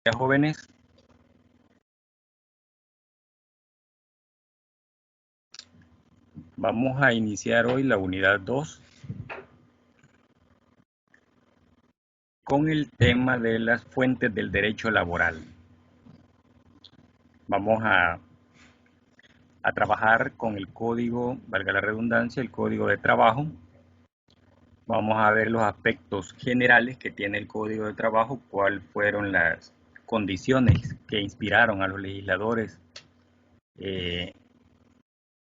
días, jóvenes. Vamos a iniciar hoy la unidad 2 con el tema de las fuentes del derecho laboral. Vamos a trabajar con el código, valga la redundancia, el código de trabajo. Vamos a ver los aspectos generales que tiene el código de trabajo, cuáles fueron las condiciones que inspiraron a los legisladores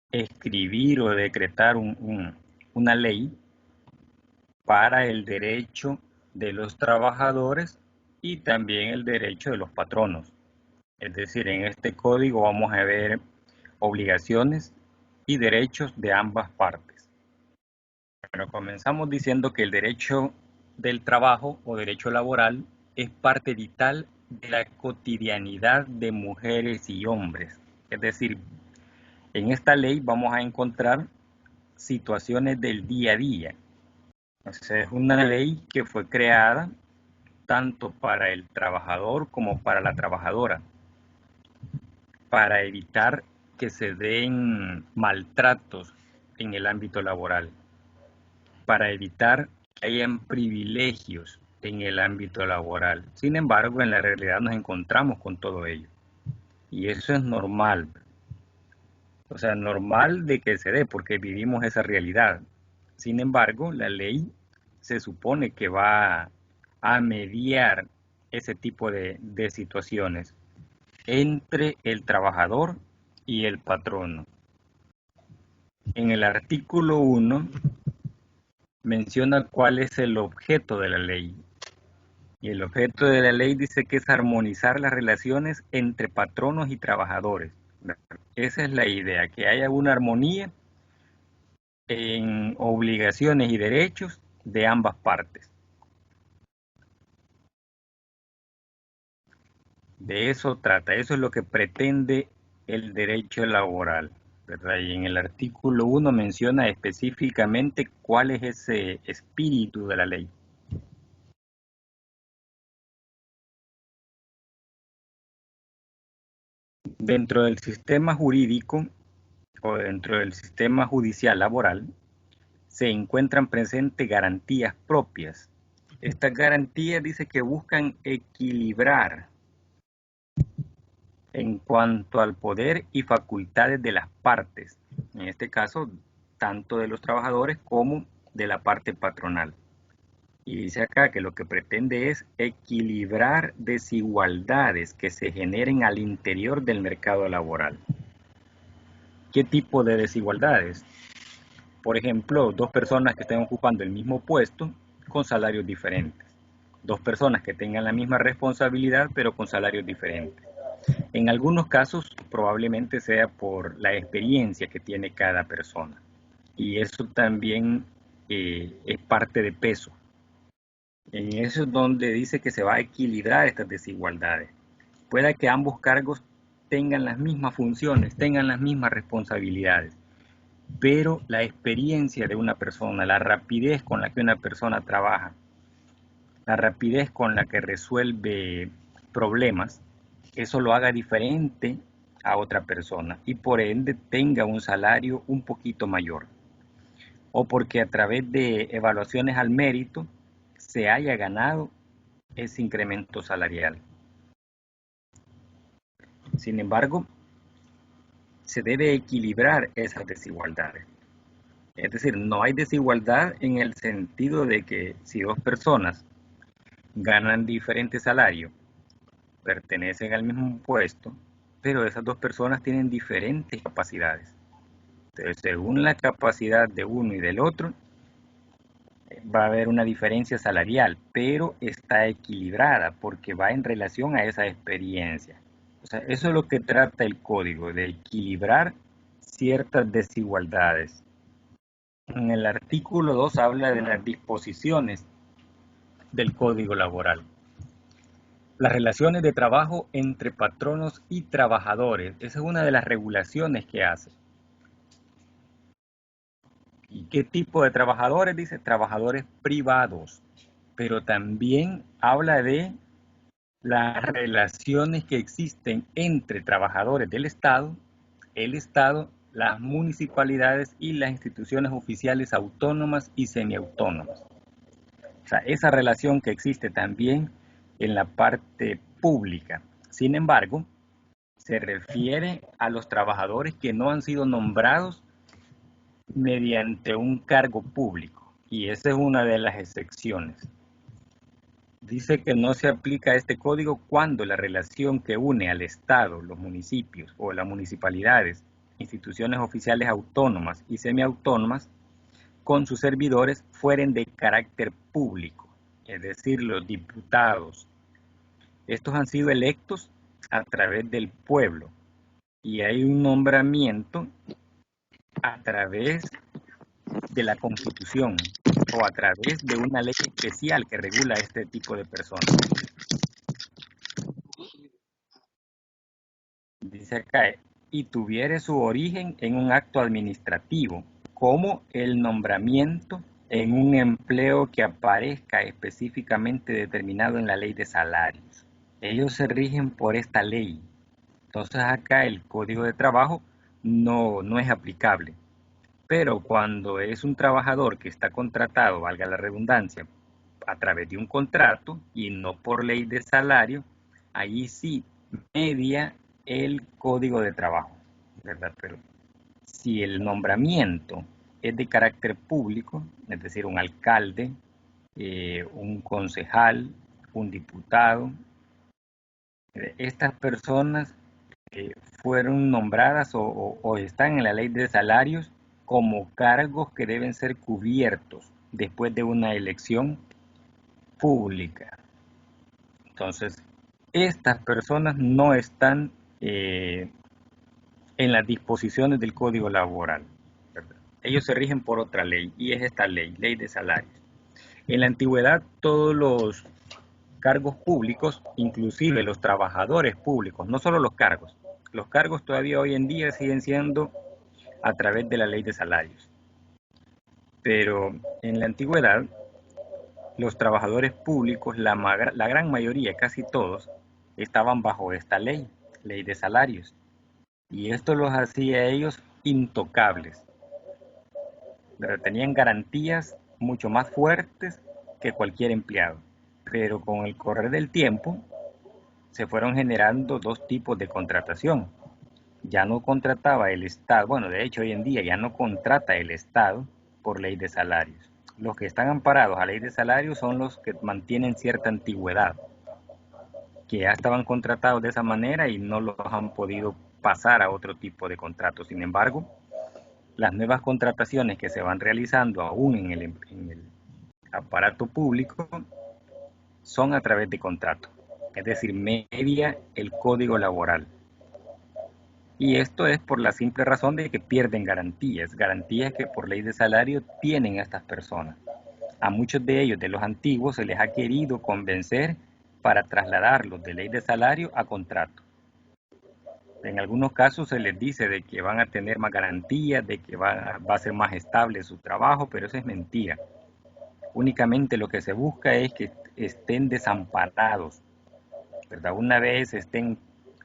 escribir o decretar una ley para el derecho de los trabajadores y también el derecho de los patronos. Es decir, en este código vamos a ver obligaciones y derechos de ambas partes. Bueno, comenzamos diciendo que el derecho del trabajo o derecho laboral es parte vital de la cotidianidad de mujeres y hombres. Es decir, en esta ley vamos a encontrar situaciones del día a día. O sea, es una ley que fue creada tanto para el trabajador como para la trabajadora, para evitar que se den maltratos en el ámbito laboral, para evitar que hayan privilegios en el ámbito laboral. Sin embargo, en la realidad nos encontramos con todo ello. Y eso es normal. O sea, normal de que se dé porque vivimos esa realidad. Sin embargo, la ley se supone que va a mediar ese tipo de situaciones entre el trabajador y el patrono. En el artículo 1 menciona cuál es el objeto de la ley. Y el objeto de la ley dice que es armonizar las relaciones entre patronos y trabajadores. Esa es la idea, que haya una armonía en obligaciones y derechos de ambas partes. De eso trata, eso es lo que pretende el derecho laboral, ¿verdad? Y en el artículo 1 menciona específicamente cuál es ese espíritu de la ley. Dentro del sistema jurídico o dentro del sistema judicial laboral se encuentran presentes garantías propias. Estas garantías dice que buscan equilibrar en cuanto al poder y facultades de las partes, en este caso, tanto de los trabajadores como de la parte patronal. Y dice acá que lo que pretende es equilibrar desigualdades que se generen al interior del mercado laboral. ¿Qué tipo de desigualdades? Por ejemplo, dos personas que estén ocupando el mismo puesto con salarios diferentes. Dos personas que tengan la misma responsabilidad pero con salarios diferentes. En algunos casos probablemente sea por la experiencia que tiene cada persona. Y eso también es parte de peso. En eso es donde dice que se va a equilibrar estas desigualdades. Pueda que ambos cargos tengan las mismas funciones, tengan las mismas responsabilidades, pero la experiencia de una persona, la rapidez con la que una persona trabaja, la rapidez con la que resuelve problemas, eso lo haga diferente a otra persona y por ende tenga un salario un poquito mayor. O porque a través de evaluaciones al mérito se haya ganado ese incremento salarial. Sin embargo, se debe equilibrar esas desigualdades. Es decir, no hay desigualdad en el sentido de que si dos personas ganan diferente salario, pertenecen al mismo puesto, pero esas dos personas tienen diferentes capacidades. Entonces, según la capacidad de uno y del otro, va a haber una diferencia salarial, pero está equilibrada porque va en relación a esa experiencia. O sea, eso es lo que trata el código, de equilibrar ciertas desigualdades. En el artículo 2 habla de las disposiciones del código laboral. Las relaciones de trabajo entre patronos y trabajadores. Esa es una de las regulaciones que hace. ¿Y qué tipo de trabajadores? Dice trabajadores privados. Pero también habla de las relaciones que existen entre trabajadores del Estado, el Estado, las municipalidades y las instituciones oficiales autónomas y semiautónomas. O sea, esa relación que existe también en la parte pública. Sin embargo, se refiere a los trabajadores que no han sido nombrados mediante un cargo público. Y esa es una de las excepciones. Dice que no se aplica este código cuando la relación que une al Estado, los municipios o las municipalidades, instituciones oficiales autónomas y semiautónomas, con sus servidores fueren de carácter público, es decir, los diputados. Estos han sido electos a través del pueblo y hay un nombramiento a través de la Constitución o a través de una ley especial que regula este tipo de personas. Dice acá, y tuviere su origen en un acto administrativo, como el nombramiento en un empleo que aparezca específicamente determinado en la ley de salarios. Ellos se rigen por esta ley. Entonces acá el Código de Trabajo no es aplicable. Pero cuando es un trabajador que está contratado, valga la redundancia, a través de un contrato y no por ley de salario, ahí sí media el Código de Trabajo, ¿verdad? Pero si el nombramiento es de carácter público, es decir, un alcalde, un concejal, un diputado, estas personas fueron nombradas o están en la ley de salarios como cargos que deben ser cubiertos después de una elección pública. Entonces, estas personas no están en las disposiciones del Código Laboral, ¿verdad? Ellos se rigen por otra ley y es esta ley, ley de salarios. En la antigüedad todos los cargos públicos, inclusive los trabajadores públicos, no solo los cargos todavía hoy en día siguen siendo a través de la ley de salarios. Pero en la antigüedad, los trabajadores públicos, la gran mayoría, casi todos, estaban bajo esta ley, ley de salarios. Y esto los hacía a ellos intocables. Pero tenían garantías mucho más fuertes que cualquier empleado. Pero con el correr del tiempo se fueron generando dos tipos de contratación. Ya no contrataba el Estado, bueno, de hecho hoy en día ya no contrata el Estado por ley de salarios. Los que están amparados a ley de salarios son los que mantienen cierta antigüedad, que ya estaban contratados de esa manera y no los han podido pasar a otro tipo de contrato. Sin embargo, las nuevas contrataciones que se van realizando aún en el aparato público son a través de contrato, es decir, media el código laboral. Y esto es por la simple razón de que pierden garantías que por ley de salario tienen estas personas. A muchos de ellos, de los antiguos, se les ha querido convencer para trasladarlos de ley de salario a contrato. En algunos casos se les dice de que van a tener más garantías, de que va a ser más estable su trabajo, pero eso es mentira. Únicamente lo que se busca es que estén desamparados, ¿verdad? Una vez estén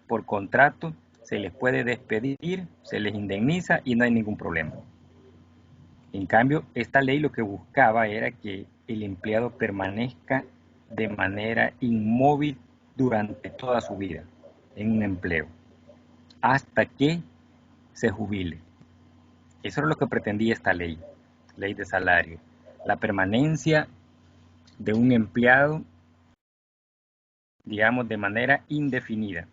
por contrato, se les puede despedir, se les indemniza y no hay ningún problema. En cambio, esta ley lo que buscaba era que el empleado permanezca de manera inmóvil durante toda su vida en un empleo, hasta que se jubile. Eso es lo que pretendía esta ley, ley de salario, la permanencia de un empleado, digamos, de manera indefinida.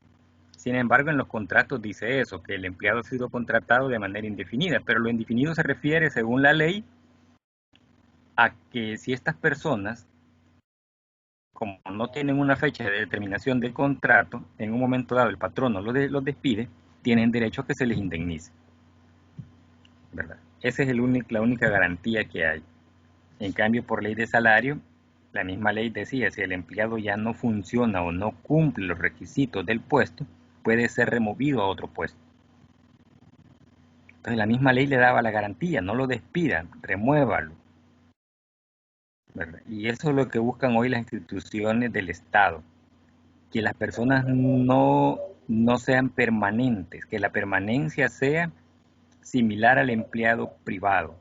Sin embargo, en los contratos dice eso, que el empleado ha sido contratado de manera indefinida, pero lo indefinido se refiere, según la ley, a que si estas personas, como no tienen una fecha de determinación del contrato, en un momento dado el patrono los despide, tienen derecho a que se les indemnice, ¿verdad? Esa es la única garantía que hay. En cambio, por ley de salario, la misma ley decía, si el empleado ya no funciona o no cumple los requisitos del puesto, puede ser removido a otro puesto. Entonces la misma ley le daba la garantía, no lo despidan, remuévalo, ¿verdad? Y eso es lo que buscan hoy las instituciones del Estado, que las personas no sean permanentes, que la permanencia sea similar al empleado privado,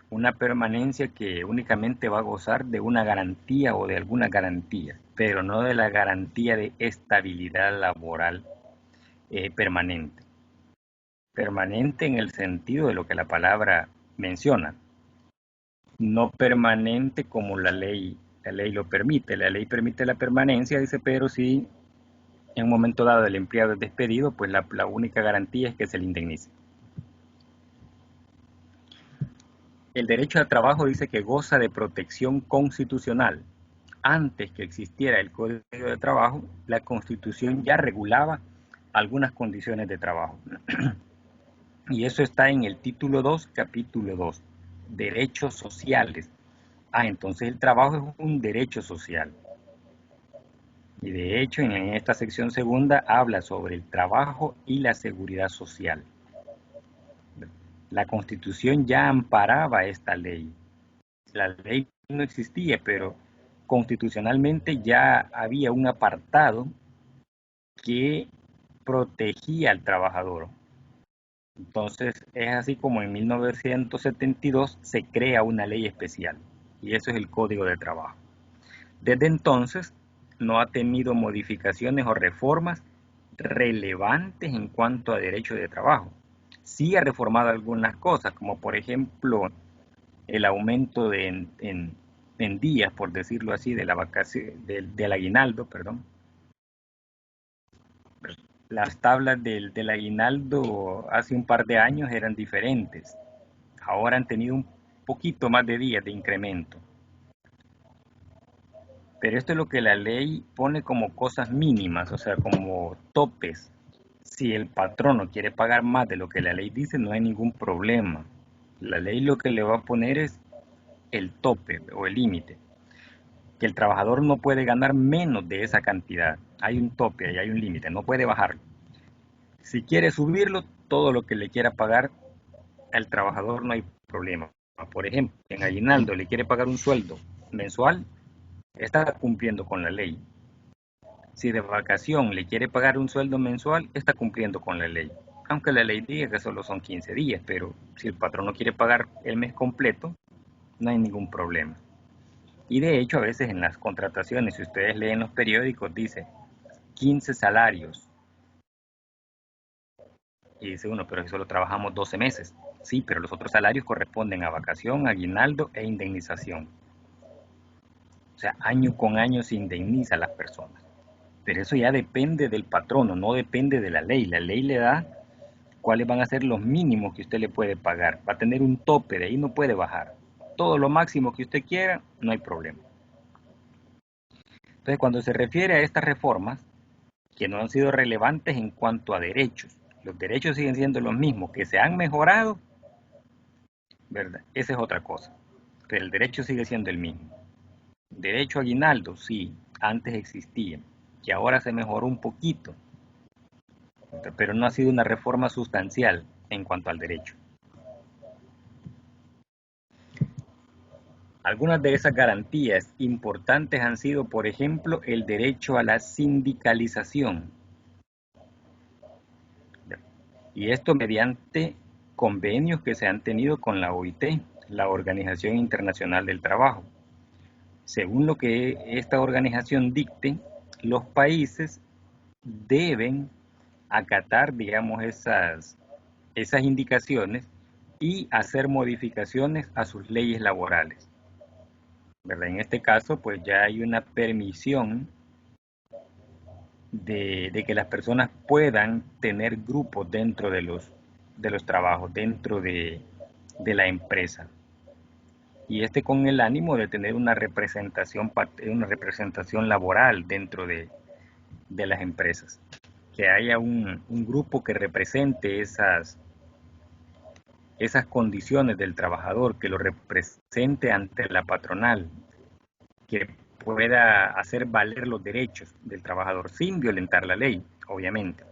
una permanencia que únicamente va a gozar de una garantía o de alguna garantía, pero no de la garantía de estabilidad laboral permanente. Permanente en el sentido de lo que la palabra menciona, no permanente como la ley lo permite. La ley permite la permanencia, dice, pero si en un momento dado el empleado es despedido, pues la única garantía es que se le indemnice. El derecho al trabajo dice que goza de protección constitucional. Antes que existiera el Código de Trabajo, la Constitución ya regulaba algunas condiciones de trabajo. Y eso está en el título 2, capítulo 2, derechos sociales. Entonces el trabajo es un derecho social. Y de hecho, en esta sección segunda habla sobre el trabajo y la seguridad social. La Constitución ya amparaba esta ley. La ley no existía, pero constitucionalmente ya había un apartado que protegía al trabajador. Entonces es así como en 1972 se crea una ley especial y eso es el Código de Trabajo. Desde entonces no ha tenido modificaciones o reformas relevantes en cuanto a derecho de trabajo. Sí ha reformado algunas cosas, como por ejemplo el aumento en días, por decirlo así, de la vacación, del aguinaldo, perdón. Las tablas del aguinaldo hace un par de años eran diferentes. Ahora han tenido un poquito más de días de incremento. Pero esto es lo que la ley pone como cosas mínimas, o sea, como topes. Si el patrono quiere pagar más de lo que la ley dice, no hay ningún problema. La ley lo que le va a poner es el tope o el límite, que el trabajador no puede ganar menos de esa cantidad. Hay un tope y hay un límite, no puede bajarlo. Si quiere subirlo, todo lo que le quiera pagar al trabajador no hay problema. Por ejemplo, en aguinaldo le quiere pagar un sueldo mensual, está cumpliendo con la ley. Si de vacación le quiere pagar un sueldo mensual, está cumpliendo con la ley. Aunque la ley diga que solo son 15 días, pero si el patrón no quiere pagar el mes completo, no hay ningún problema. Y de hecho, a veces en las contrataciones, si ustedes leen los periódicos, dice 15 salarios. Y dice uno, pero si solo trabajamos 12 meses. Sí, pero los otros salarios corresponden a vacación, aguinaldo e indemnización. O sea, año con año se indemniza a las personas. Pero eso ya depende del patrono, no depende de la ley. La ley le da cuáles van a ser los mínimos que usted le puede pagar. Va a tener un tope, de ahí no puede bajar. Todo lo máximo que usted quiera, no hay problema. Entonces, cuando se refiere a estas reformas, que no han sido relevantes en cuanto a derechos, los derechos siguen siendo los mismos, que se han mejorado, ¿verdad? Esa es otra cosa. Pero el derecho sigue siendo el mismo. Derecho a aguinaldo, sí, antes existía, que ahora se mejoró un poquito, pero no ha sido una reforma sustancial en cuanto al derecho. Algunas de esas garantías importantes han sido, por ejemplo, el derecho a la sindicalización. Y esto mediante convenios que se han tenido con la OIT, la Organización Internacional del Trabajo. Según lo que esta organización dicte, los países deben acatar, digamos, esas indicaciones y hacer modificaciones a sus leyes laborales. ¿Verdad? En este caso, pues ya hay una permisión de que las personas puedan tener grupos dentro de los trabajos, dentro de la empresa. Y con el ánimo de tener una representación laboral dentro de las empresas. Que haya un grupo que represente esas condiciones del trabajador, que lo represente ante la patronal, que pueda hacer valer los derechos del trabajador sin violentar la ley, obviamente.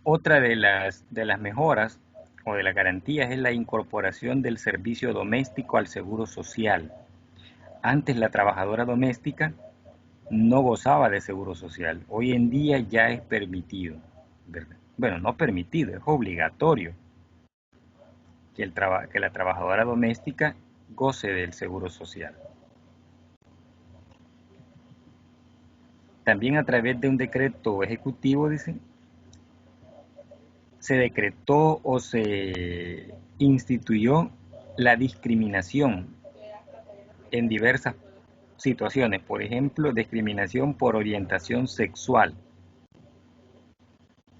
Otra de las mejoras o de las garantías es la incorporación del servicio doméstico al seguro social. Antes la trabajadora doméstica no gozaba de seguro social. Hoy en día ya es permitido, ¿verdad? Bueno, no permitido, es obligatorio que la trabajadora doméstica goce del seguro social. También a través de un decreto ejecutivo, dice, se decretó o se instituyó la discriminación en diversas situaciones, por ejemplo, discriminación por orientación sexual,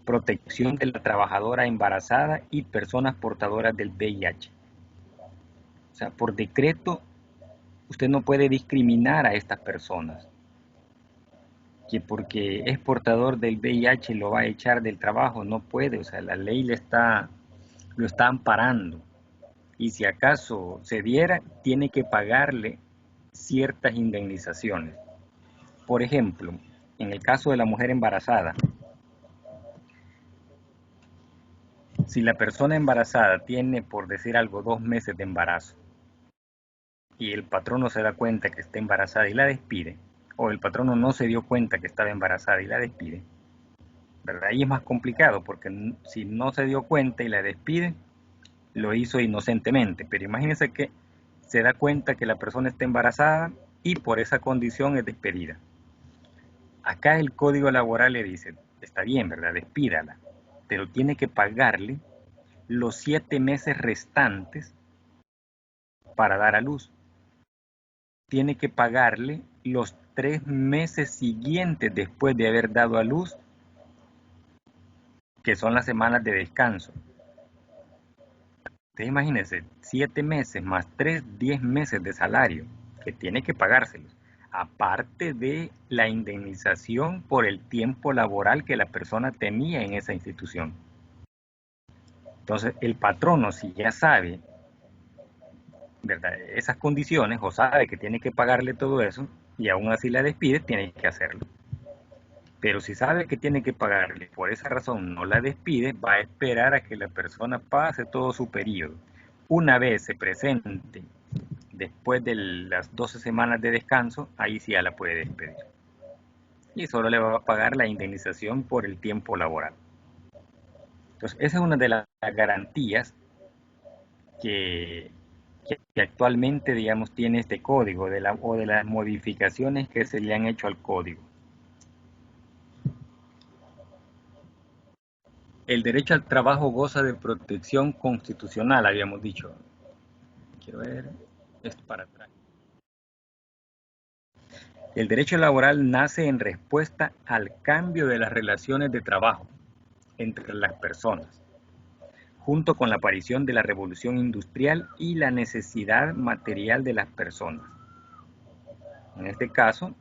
protección de la trabajadora embarazada y personas portadoras del VIH. O sea, por decreto, usted no puede discriminar a estas personas, que porque es portador del VIH lo va a echar del trabajo, no puede, o sea, la ley lo está amparando. Y si acaso se diera, tiene que pagarle ciertas indemnizaciones. Por ejemplo, en el caso de la mujer embarazada, si la persona embarazada tiene, por decir algo, 2 meses de embarazo y el patrono se da cuenta que está embarazada y la despide, o el patrono no se dio cuenta que estaba embarazada y la despide, ¿verdad? Ahí es más complicado porque si no se dio cuenta y la despide, lo hizo inocentemente, pero imagínense que se da cuenta que la persona está embarazada y por esa condición es despedida. Acá el código laboral le dice, está bien, ¿verdad? Despídala, pero tiene que pagarle los 7 meses restantes para dar a luz. Tiene que pagarle los 3 meses siguientes después de haber dado a luz, que son las semanas de descanso. Ustedes imagínense, 7 meses más 3, 10 meses de salario, que tiene que pagárselos, aparte de la indemnización por el tiempo laboral que la persona tenía en esa institución. Entonces, el patrono, si ya sabe, ¿verdad?, esas condiciones, o sabe que tiene que pagarle todo eso, y aún así la despide, tiene que hacerlo. Pero si sabe que tiene que pagarle, por esa razón no la despide, va a esperar a que la persona pase todo su periodo. Una vez se presente después de las 12 semanas de descanso, ahí sí ya la puede despedir. Y solo le va a pagar la indemnización por el tiempo laboral. Entonces, esa es una de las garantías que, que actualmente, digamos, tiene este código o de las modificaciones que se le han hecho al código. El derecho al trabajo goza de protección constitucional, habíamos dicho. Quiero ver esto para atrás. El derecho laboral nace en respuesta al cambio de las relaciones de trabajo entre las personas, junto con la aparición de la revolución industrial y la necesidad material de las personas. En este caso,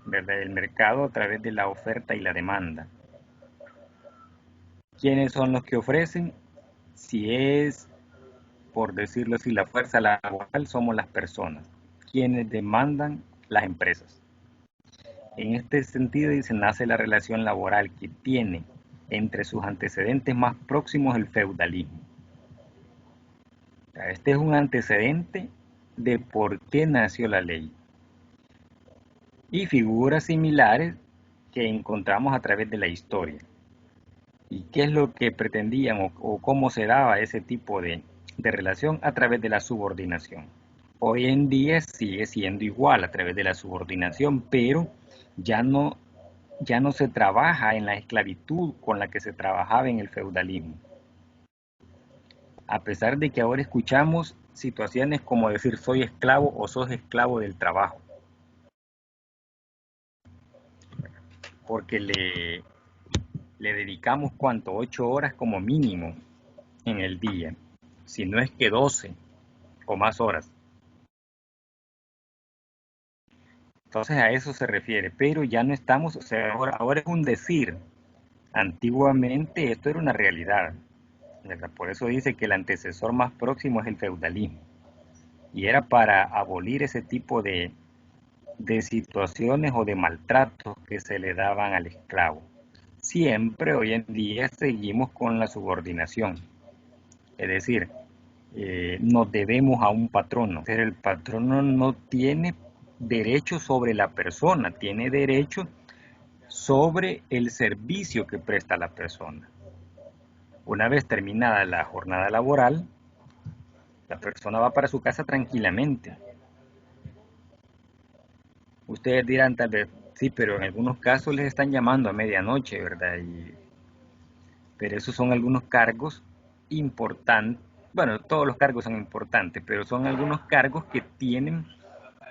¿verdad?, el mercado a través de la oferta y la demanda. ¿Quiénes son los que ofrecen? Si es, por decirlo así, la fuerza laboral, somos las personas. Quienes demandan, las empresas. En este sentido, dice, nace la relación laboral que tiene entre sus antecedentes más próximos el feudalismo. Este es un antecedente de por qué nació la ley. Y figuras similares que encontramos a través de la historia. ¿Y qué es lo que pretendían o cómo se daba ese tipo de relación? A través de la subordinación. Hoy en día sigue siendo igual a través de la subordinación, pero ya no se trabaja en la esclavitud con la que se trabajaba en el feudalismo. A pesar de que ahora escuchamos situaciones como decir soy esclavo o sos esclavo del trabajo. Porque le dedicamos, ¿cuánto? 8 horas como mínimo en el día, si no es que 12 o más horas. Entonces a eso se refiere, pero ya no estamos, o sea, ahora es un decir. Antiguamente esto era una realidad, ¿verdad? Por eso dice que el antecesor más próximo es el feudalismo. Y era para abolir ese tipo de situaciones o de maltratos que se le daban al esclavo. Siempre hoy en día seguimos con la subordinación. Es decir, nos debemos a un patrono. Pero el patrono no tiene derecho sobre la persona, tiene derecho sobre el servicio que presta la persona. Una vez terminada la jornada laboral, la persona va para su casa tranquilamente. Ustedes dirán tal vez, sí, pero en algunos casos les están llamando a medianoche, ¿verdad? Pero esos son algunos cargos importantes. Bueno, todos los cargos son importantes, pero son algunos cargos que tienen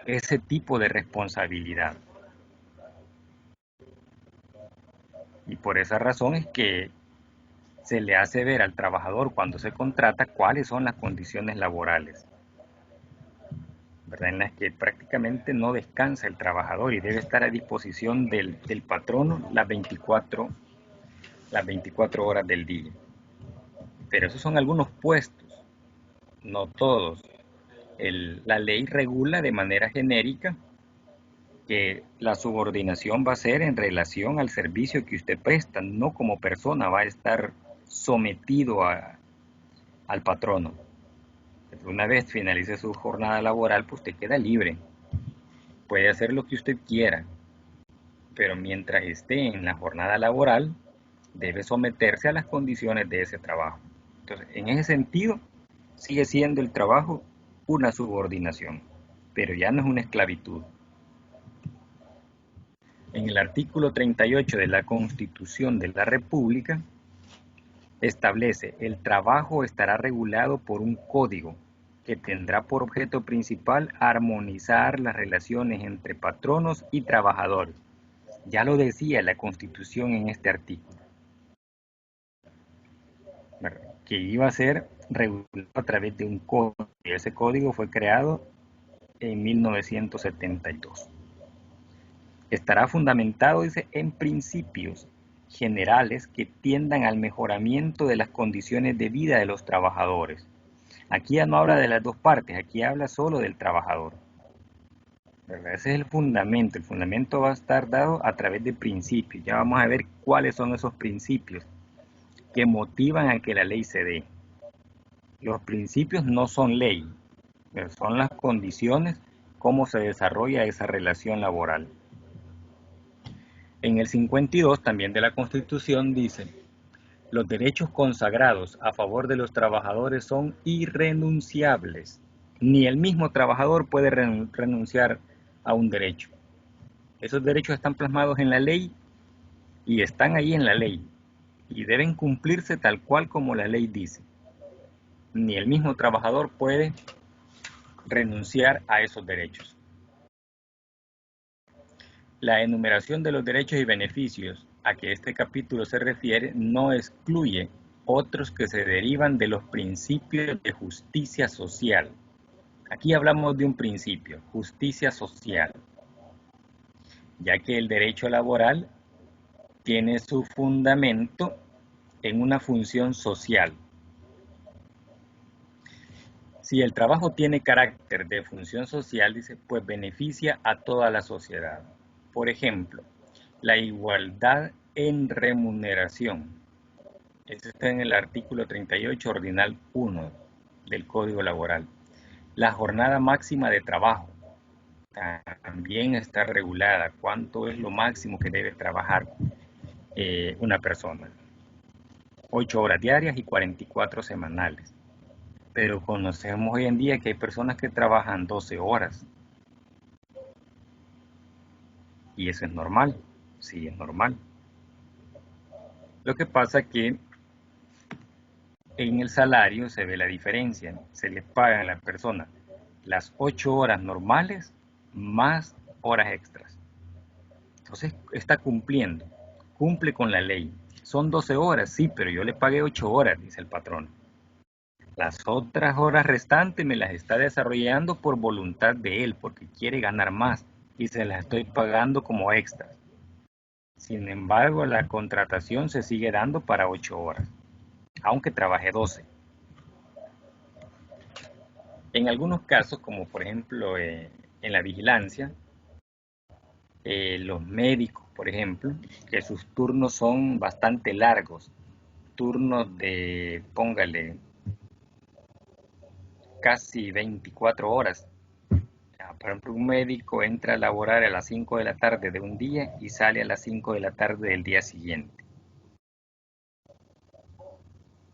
ese tipo de responsabilidad. Y por esa razón es que se le hace ver al trabajador cuando se contrata cuáles son las condiciones laborales, ¿verdad? En las que prácticamente no descansa el trabajador y debe estar a disposición del patrono las 24 horas del día. Pero esos son algunos puestos, no todos. La ley regula de manera genérica que la subordinación va a ser en relación al servicio que usted presta, no como persona va a estar sometido al patrono. Una vez finalice su jornada laboral, pues usted queda libre. Puede hacer lo que usted quiera, pero mientras esté en la jornada laboral, debe someterse a las condiciones de ese trabajo. Entonces, en ese sentido, sigue siendo el trabajo una subordinación, pero ya no es una esclavitud. En el artículo 38 de la Constitución de la República, establece: el trabajo estará regulado por un código que tendrá por objeto principal armonizar las relaciones entre patronos y trabajadores. Ya lo decía la Constitución en este artículo, que iba a ser regulado a través de un código. Ese código fue creado en 1972. Estará fundamentado, dice, en principios generales que tiendan al mejoramiento de las condiciones de vida de los trabajadores. Aquí ya no habla de las dos partes, aquí habla solo del trabajador. ¿Verdad? Ese es el fundamento va a estar dado a través de principios. Ya vamos a ver cuáles son esos principios que motivan a que la ley se dé. Los principios no son ley, pero son las condiciones, cómo se desarrolla esa relación laboral. En el 52 también de la Constitución dice: los derechos consagrados a favor de los trabajadores son irrenunciables. Ni el mismo trabajador puede renunciar a un derecho. Esos derechos están plasmados en la ley y están ahí en la ley y deben cumplirse tal cual como la ley dice. Ni el mismo trabajador puede renunciar a esos derechos. La enumeración de los derechos y beneficios a que este capítulo se refiere no excluye otros que se derivan de los principios de justicia social. Aquí hablamos de un principio, justicia social, ya que el derecho laboral tiene su fundamento en una función social. Si el trabajo tiene carácter de función social, dice, pues beneficia a toda la sociedad. Por ejemplo, la igualdad en remuneración. Eso está en el artículo 38, ordinal 1 del Código Laboral. La jornada máxima de trabajo también está regulada. ¿Cuánto es lo máximo que debe trabajar una persona? 8 horas diarias y 44 semanales. Pero conocemos hoy en día que hay personas que trabajan 12 horas. Y eso es normal. Sí, es normal. Lo que pasa es que en el salario se ve la diferencia. Se le paga a la persona las 8 horas normales más horas extras. Entonces está cumpliendo, cumple con la ley. Son 12 horas, sí, pero yo le pagué 8 horas, dice el patrón. Las otras horas restantes me las está desarrollando por voluntad de él, porque quiere ganar más y se las estoy pagando como extras. Sin embargo, la contratación se sigue dando para 8 horas, aunque trabaje 12. En algunos casos, como por ejemplo en la vigilancia, los médicos, por ejemplo, que sus turnos son bastante largos, turnos de, póngale, casi 24 horas, Por ejemplo, un médico entra a laborar a las 5 de la tarde de un día y sale a las 5 de la tarde del día siguiente.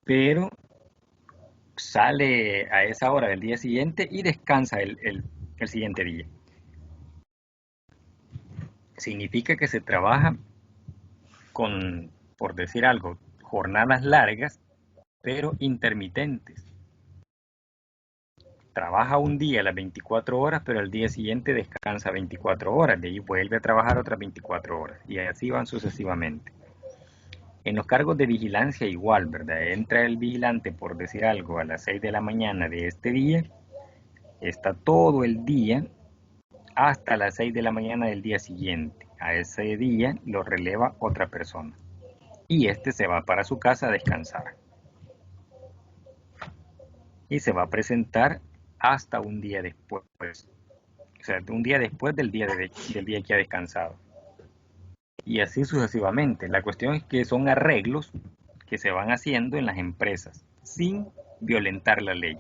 Pero sale a esa hora del día siguiente y descansa el siguiente día. Significa que se trabaja con, por decir algo, jornadas largas, pero intermitentes. Trabaja un día las 24 horas, pero al día siguiente descansa 24 horas, de ahí vuelve a trabajar otras 24 horas, y así van sucesivamente. En los cargos de vigilancia igual, ¿verdad? Entra el vigilante, por decir algo, a las 6 de la mañana de este día, está todo el día hasta las 6 de la mañana del día siguiente. A ese día lo releva otra persona y este se va para su casa a descansar y se va a presentar hasta un día después, o sea, un día después del día que ha descansado, y así sucesivamente. La cuestión es que son arreglos que se van haciendo en las empresas sin violentar la ley.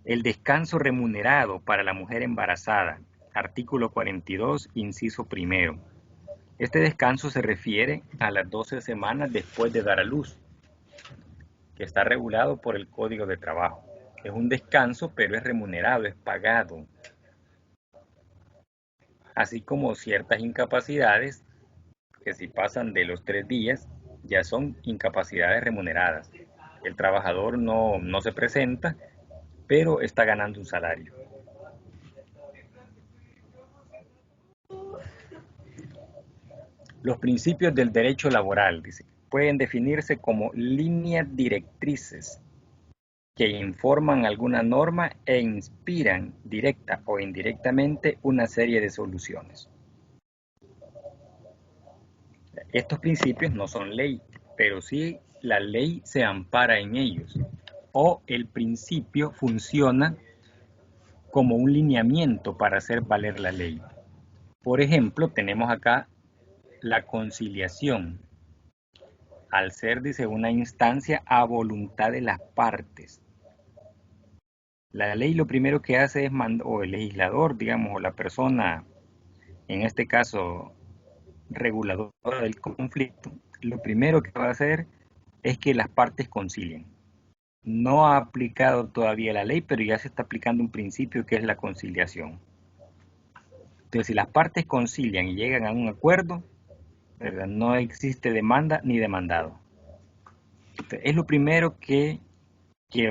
El descanso remunerado para la mujer embarazada, artículo 42, inciso primero. Este descanso se refiere a las 12 semanas después de dar a luz, que está regulado por el Código de Trabajo. Es un descanso, pero es remunerado, es pagado. Así como ciertas incapacidades que si pasan de los 3 días ya son incapacidades remuneradas. El trabajador no se presenta, pero está ganando un salario. Los principios del derecho laboral, dice, pueden definirse como líneas directrices que informan alguna norma e inspiran directa o indirectamente una serie de soluciones. Estos principios no son ley, pero sí la ley se ampara en ellos, o el principio funciona como un lineamiento para hacer valer la ley. Por ejemplo, tenemos acá la conciliación, al ser, dice, una instancia a voluntad de las partes. La ley lo primero que hace es o el legislador, digamos, o la persona, en este caso, reguladora del conflicto, lo primero que va a hacer es que las partes concilien. No ha aplicado todavía la ley, pero ya se está aplicando un principio que es la conciliación. Entonces, si las partes concilian y llegan a un acuerdo, ¿verdad?, no existe demanda ni demandado. Entonces, es lo primero que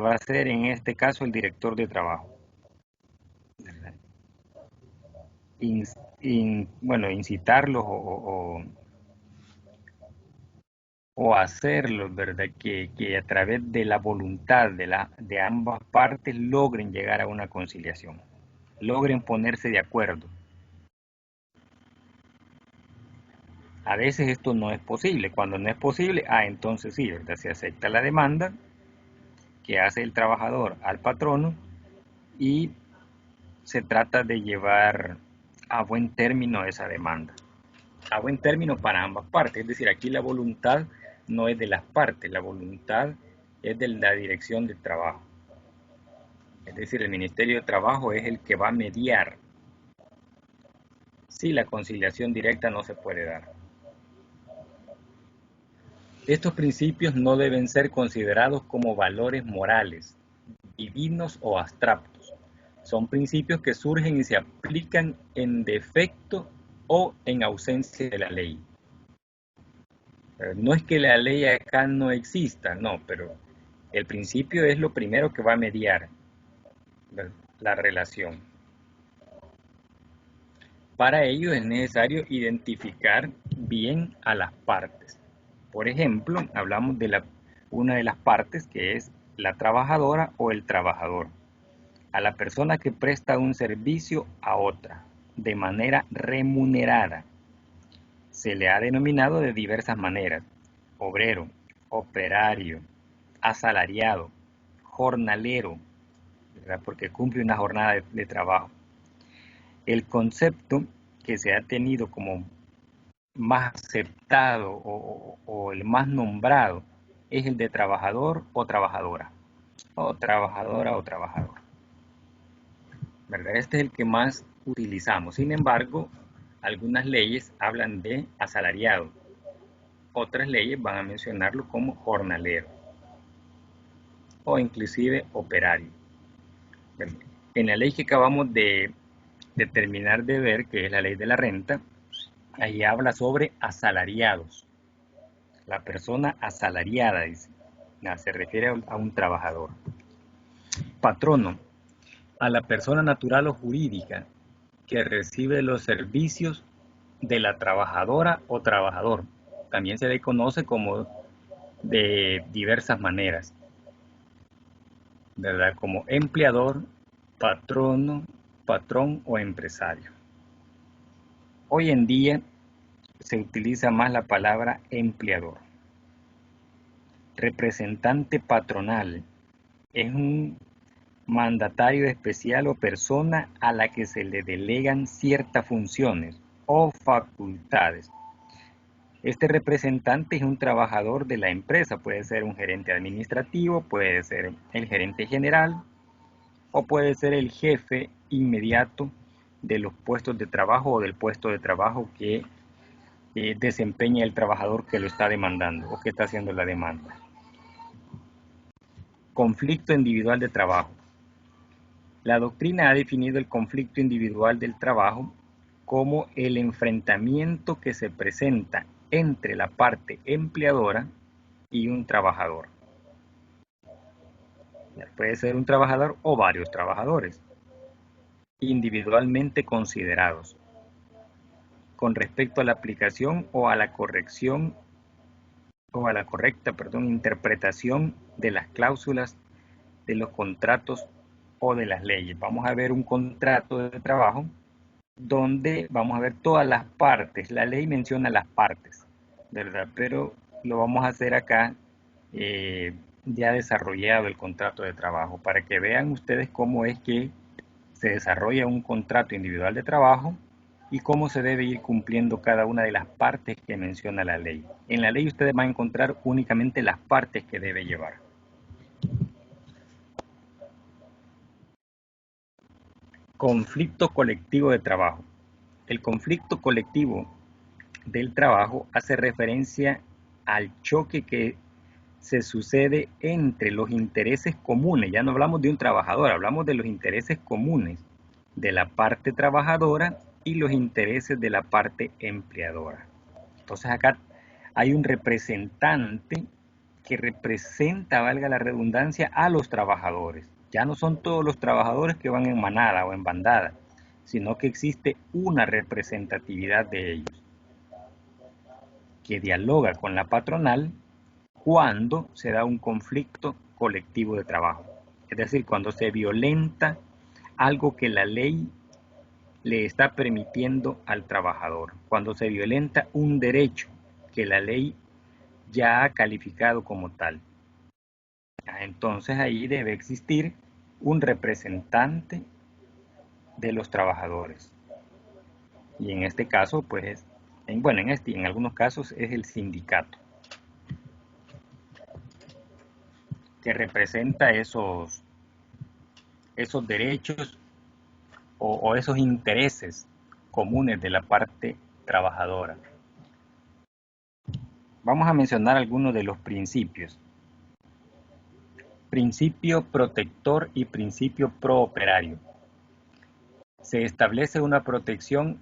va a hacer en este caso el director de trabajo, ¿verdad? Bueno, incitarlos o hacerlos, ¿verdad? Que a través de la voluntad de ambas partes logren llegar a una conciliación, logren ponerse de acuerdo. A veces esto no es posible. Cuando no es posible, entonces sí, ¿verdad? Se acepta la demanda que hace el trabajador al patrono y se trata de llevar a buen término esa demanda. A buen término para ambas partes. Es decir, aquí la voluntad no es de las partes, la voluntad es de la dirección del trabajo. Es decir, el Ministerio de Trabajo es el que va a mediar si la conciliación directa no se puede dar. Estos principios no deben ser considerados como valores morales, divinos o abstractos. Son principios que surgen y se aplican en defecto o en ausencia de la ley. No es que la ley acá no exista, no, pero el principio es lo primero que va a mediar la relación. Para ello es necesario identificar bien a las partes. Por ejemplo, hablamos de una de las partes que es la trabajadora o el trabajador, a la persona que presta un servicio a otra de manera remunerada. Se le ha denominado de diversas maneras: obrero, operario, asalariado, jornalero, ¿verdad?, porque cumple una jornada de trabajo. El concepto que se ha tenido como más aceptado o el más nombrado es el de trabajador o trabajadora, o trabajadora o trabajador. ¿verdad? Este es el que más utilizamos. Sin embargo, algunas leyes hablan de asalariado. Otras leyes van a mencionarlo como jornalero o inclusive operario. En la ley que acabamos de terminar de ver, que es la ley de la renta, ahí habla sobre asalariados. La persona asalariada, dice. Se refiere a un trabajador. Patrono, a la persona natural o jurídica que recibe los servicios de la trabajadora o trabajador. También se le conoce como de diversas maneras, ¿verdad? Como empleador, patrono, patrón o empresario. Hoy en día se utiliza más la palabra empleador. Representante patronal es un mandatario especial o persona a la que se le delegan ciertas funciones o facultades. Este representante es un trabajador de la empresa, puede ser un gerente administrativo, puede ser el gerente general o puede ser el jefe inmediato de los puestos de trabajo o del puesto de trabajo que desempeña el trabajador que lo está demandando o que está haciendo la demanda. Conflicto individual de trabajo. La doctrina ha definido el conflicto individual del trabajo como el enfrentamiento que se presenta entre la parte empleadora y un trabajador. Puede ser un trabajador o varios trabajadores, individualmente considerados, con respecto a la aplicación o a la corrección o a la correcta, interpretación de las cláusulas de los contratos o de las leyes. Vamos a ver un contrato de trabajo donde vamos a ver todas las partes. La ley menciona las partes, ¿verdad? Pero lo vamos a hacer acá ya desarrollado el contrato de trabajo para que vean ustedes cómo es que se desarrolla un contrato individual de trabajo y cómo se debe ir cumpliendo cada una de las partes que menciona la ley. En la ley ustedes van a encontrar únicamente las partes que debe llevar. Conflicto colectivo de trabajo. El conflicto colectivo del trabajo hace referencia al choque que se sucede entre los intereses comunes. Ya no hablamos de un trabajador, hablamos de los intereses comunes de la parte trabajadora y los intereses de la parte empleadora. Entonces acá hay un representante que representa, valga la redundancia, a los trabajadores. Ya no son todos los trabajadores que van en manada o en bandada, sino que existe una representatividad de ellos que dialoga con la patronal cuando se da un conflicto colectivo de trabajo. Es decir, cuando se violenta algo que la ley le está permitiendo al trabajador, cuando se violenta un derecho que la ley ya ha calificado como tal. Entonces ahí debe existir un representante de los trabajadores. Y en este caso, pues, en algunos casos es el sindicato, que representa esos derechos o esos intereses comunes de la parte trabajadora. Vamos a mencionar algunos de los principios. Principio protector y principio prooperario. Se establece una protección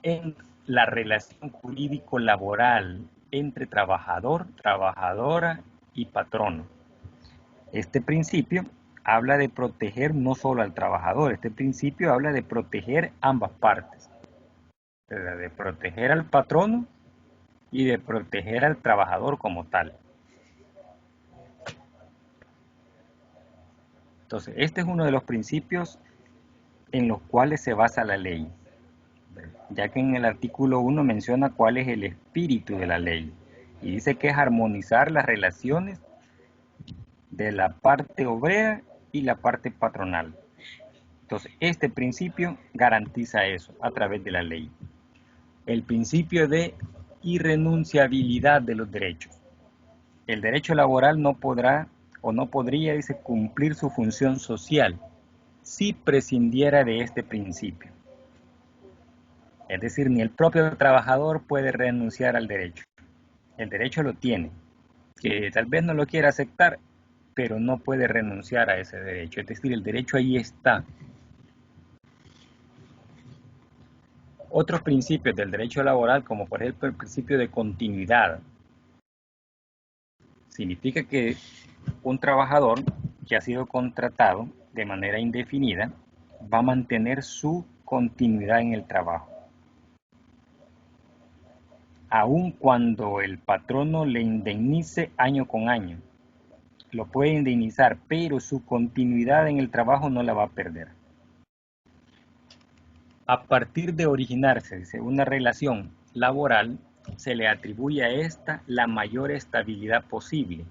en la relación jurídico-laboral entre trabajador, trabajadora y patrono. Este principio habla de proteger no solo al trabajador, este principio habla de proteger ambas partes, de proteger al patrono y de proteger al trabajador como tal. Entonces, este es uno de los principios en los cuales se basa la ley, ya que en el artículo 1 menciona cuál es el espíritu de la ley y dice que es armonizar las relaciones de la parte obrera y la parte patronal. Entonces, este principio garantiza eso a través de la ley. El principio de irrenunciabilidad de los derechos. El derecho laboral no podrá o no podría, dice, cumplir su función social si prescindiera de este principio. Es decir, ni el propio trabajador puede renunciar al derecho. El derecho lo tiene, que tal vez no lo quiera aceptar, pero no puede renunciar a ese derecho. Es decir, el derecho ahí está. Otros principios del derecho laboral, como por ejemplo el principio de continuidad, significa que un trabajador que ha sido contratado de manera indefinida va a mantener su continuidad en el trabajo. Aun cuando el patrono le indemnice año con año, lo puede indemnizar, pero su continuidad en el trabajo no la va a perder. A partir de originarse una relación laboral, se le atribuye a esta la mayor estabilidad posible.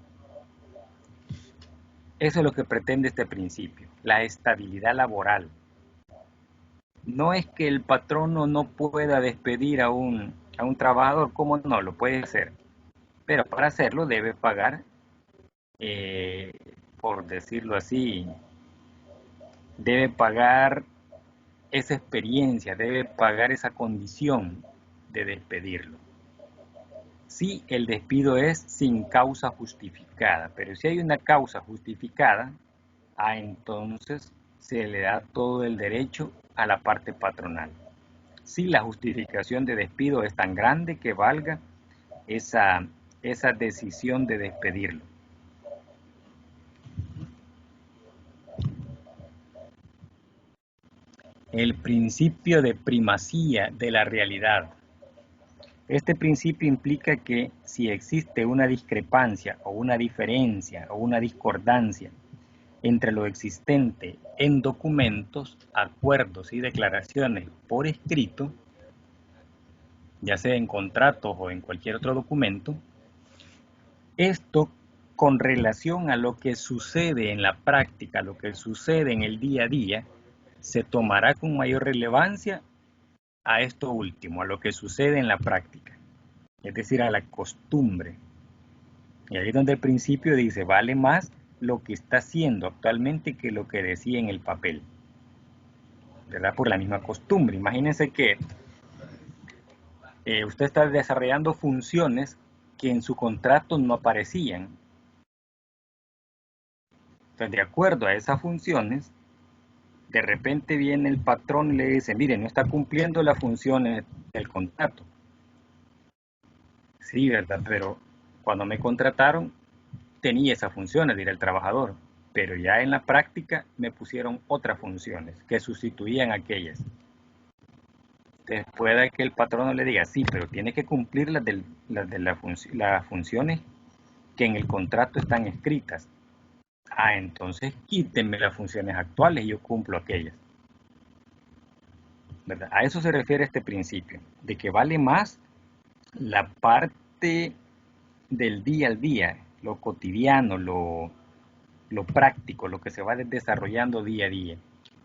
Eso es lo que pretende este principio, la estabilidad laboral. No es que el patrono no pueda despedir a un trabajador, ¿cómo no? Lo puede hacer. Pero para hacerlo debe pagar, por decirlo así, debe pagar esa experiencia, debe pagar esa condición de despedirlo. Si el despido es sin causa justificada, pero si hay una causa justificada, entonces se le da todo el derecho a la parte patronal. Si la justificación de despido es tan grande que valga esa decisión de despedirlo. El principio de primacía de la realidad. Este principio implica que si existe una discrepancia o una diferencia o una discordancia entre lo existente en documentos, acuerdos y declaraciones por escrito, ya sea en contratos o en cualquier otro documento, esto con relación a lo que sucede en la práctica, lo que sucede en el día a día, se tomará con mayor relevancia a esto último, a lo que sucede en la práctica, es decir, a la costumbre. Y ahí es donde el principio dice, vale más lo que está haciendo actualmente que lo que decía en el papel, ¿verdad? Por la misma costumbre. Imagínense que usted está desarrollando funciones que en su contrato no aparecían. Entonces, de acuerdo a esas funciones, de repente viene el patrón y le dice, mire, no está cumpliendo las funciones del contrato. Sí, ¿verdad? Pero cuando me contrataron tenía esas funciones, dirá el trabajador, pero ya en la práctica me pusieron otras funciones que sustituían aquellas. Entonces puede que el patrono le diga, sí, pero tiene que cumplir las funciones que en el contrato están escritas. Entonces quítenme las funciones actuales y yo cumplo aquellas. ¿Verdad? A eso se refiere este principio, de que vale más la parte del día al día, lo cotidiano, lo práctico, lo que se va desarrollando día a día.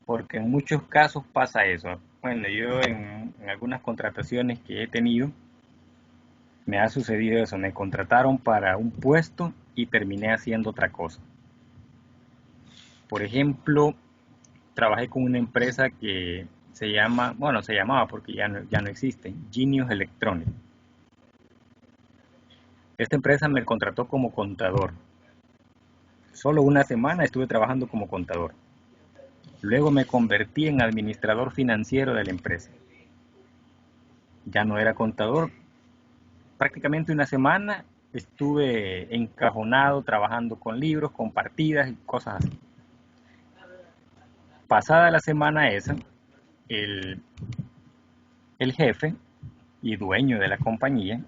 Porque en muchos casos pasa eso. Bueno, yo en algunas contrataciones que he tenido, me ha sucedido eso. Me contrataron para un puesto y terminé haciendo otra cosa. Por ejemplo, trabajé con una empresa que se llamaba porque ya no existe, Genius Electronics. Esta empresa me contrató como contador. Solo una semana estuve trabajando como contador. Luego me convertí en administrador financiero de la empresa. Ya no era contador. Prácticamente una semana estuve encajonado trabajando con libros, con partidas y cosas así. Pasada la semana esa, el jefe y dueño de la compañía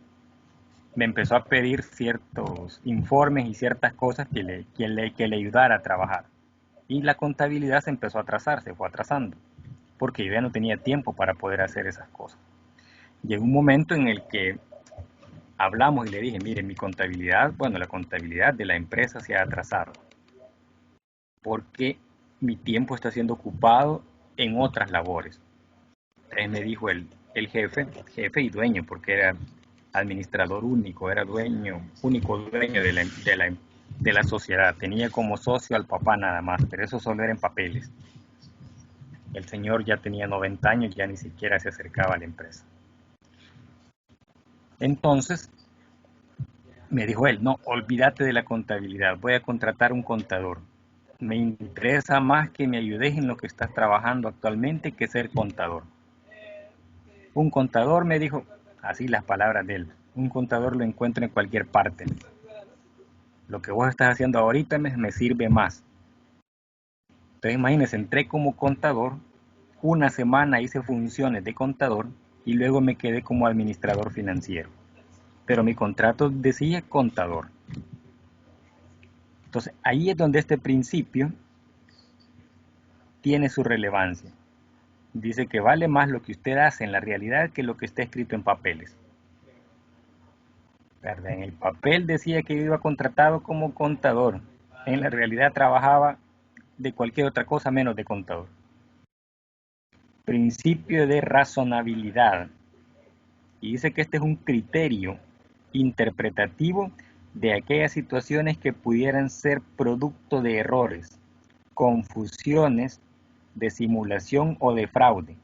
me empezó a pedir ciertos informes y ciertas cosas que le ayudara a trabajar. Y la contabilidad se empezó a atrasar, se fue atrasando, porque yo ya no tenía tiempo para poder hacer esas cosas. Llegó un momento en el que hablamos y le dije, mire, la contabilidad de la empresa se ha atrasado, porque mi tiempo está siendo ocupado en otras labores. Entonces me dijo el jefe y dueño, porque era administrador único, era único dueño de la sociedad. Tenía como socio al papá nada más, pero eso solo era en papeles. El señor ya tenía 90 años, ya ni siquiera se acercaba a la empresa. Entonces, me dijo él, no, olvídate de la contabilidad, voy a contratar un contador. Me interesa más que me ayudes en lo que estás trabajando actualmente que ser contador. Un contador, me dijo, así las palabras de él, un contador lo encuentro en cualquier parte. Lo que vos estás haciendo ahorita me sirve más. Entonces imagínense, entré como contador, una semana hice funciones de contador y luego me quedé como administrador financiero. Pero mi contrato decía contador. Entonces ahí es donde este principio tiene su relevancia. Dice que vale más lo que usted hace en la realidad que lo que está escrito en papeles. ¿Verdad? En el papel decía que iba contratado como contador. En la realidad trabajaba de cualquier otra cosa menos de contador. Principio de razonabilidad. Y dice que este es un criterio interpretativo de aquellas situaciones que pudieran ser producto de errores, confusiones, de simulación o de fraude.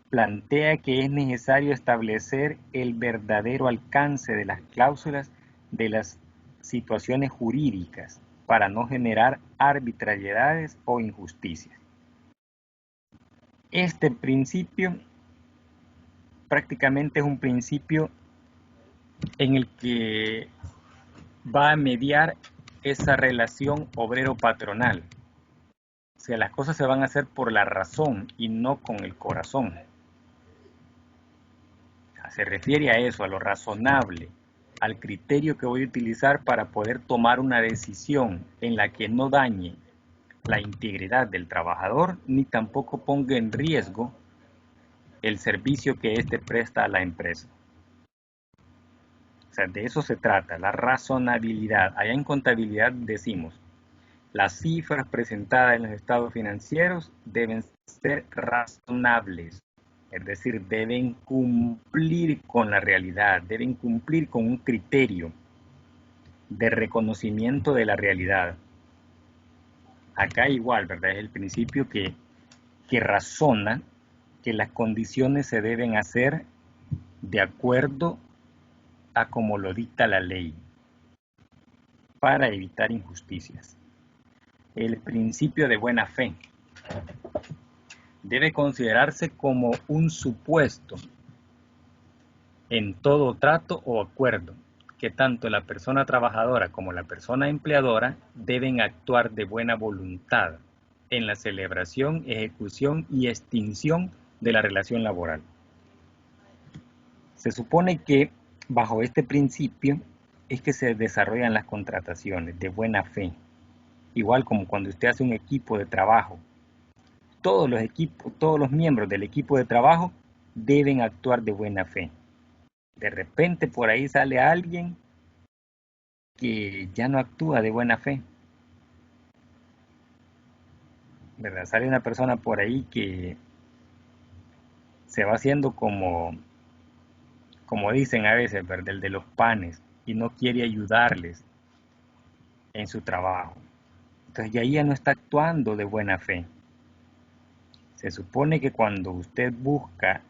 Plantea que es necesario establecer el verdadero alcance de las cláusulas de las situaciones jurídicas para no generar arbitrariedades o injusticias. Este principio prácticamente es un principio en el que va a mediar esa relación obrero-patronal. O sea, las cosas se van a hacer por la razón y no con el corazón. Se refiere a eso, a lo razonable, al criterio que voy a utilizar para poder tomar una decisión en la que no dañe la integridad del trabajador ni tampoco ponga en riesgo el servicio que éste presta a la empresa. O sea, de eso se trata, la razonabilidad. Allá en contabilidad decimos, las cifras presentadas en los estados financieros deben ser razonables, es decir, deben cumplir con la realidad, deben cumplir con un criterio de reconocimiento de la realidad. Acá igual, ¿verdad? Es el principio que razona que las condiciones se deben hacer de acuerdo a como lo dicta la ley para evitar injusticias. El principio de buena fe debe considerarse como un supuesto en todo trato o acuerdo, que tanto la persona trabajadora como la persona empleadora deben actuar de buena voluntad en la celebración, ejecución y extinción de la relación laboral. Se supone que bajo este principio es que se desarrollan las contrataciones de buena fe, igual como cuando usted hace un equipo de trabajo. Todos los miembros del equipo de trabajo deben actuar de buena fe. De repente por ahí sale alguien que ya no actúa de buena fe, ¿verdad? Sale una persona por ahí que se va haciendo como dicen a veces, ¿verdad? El de los panes y no quiere ayudarles en su trabajo. Entonces ya ahí ya no está actuando de buena fe. Se supone que cuando usted busca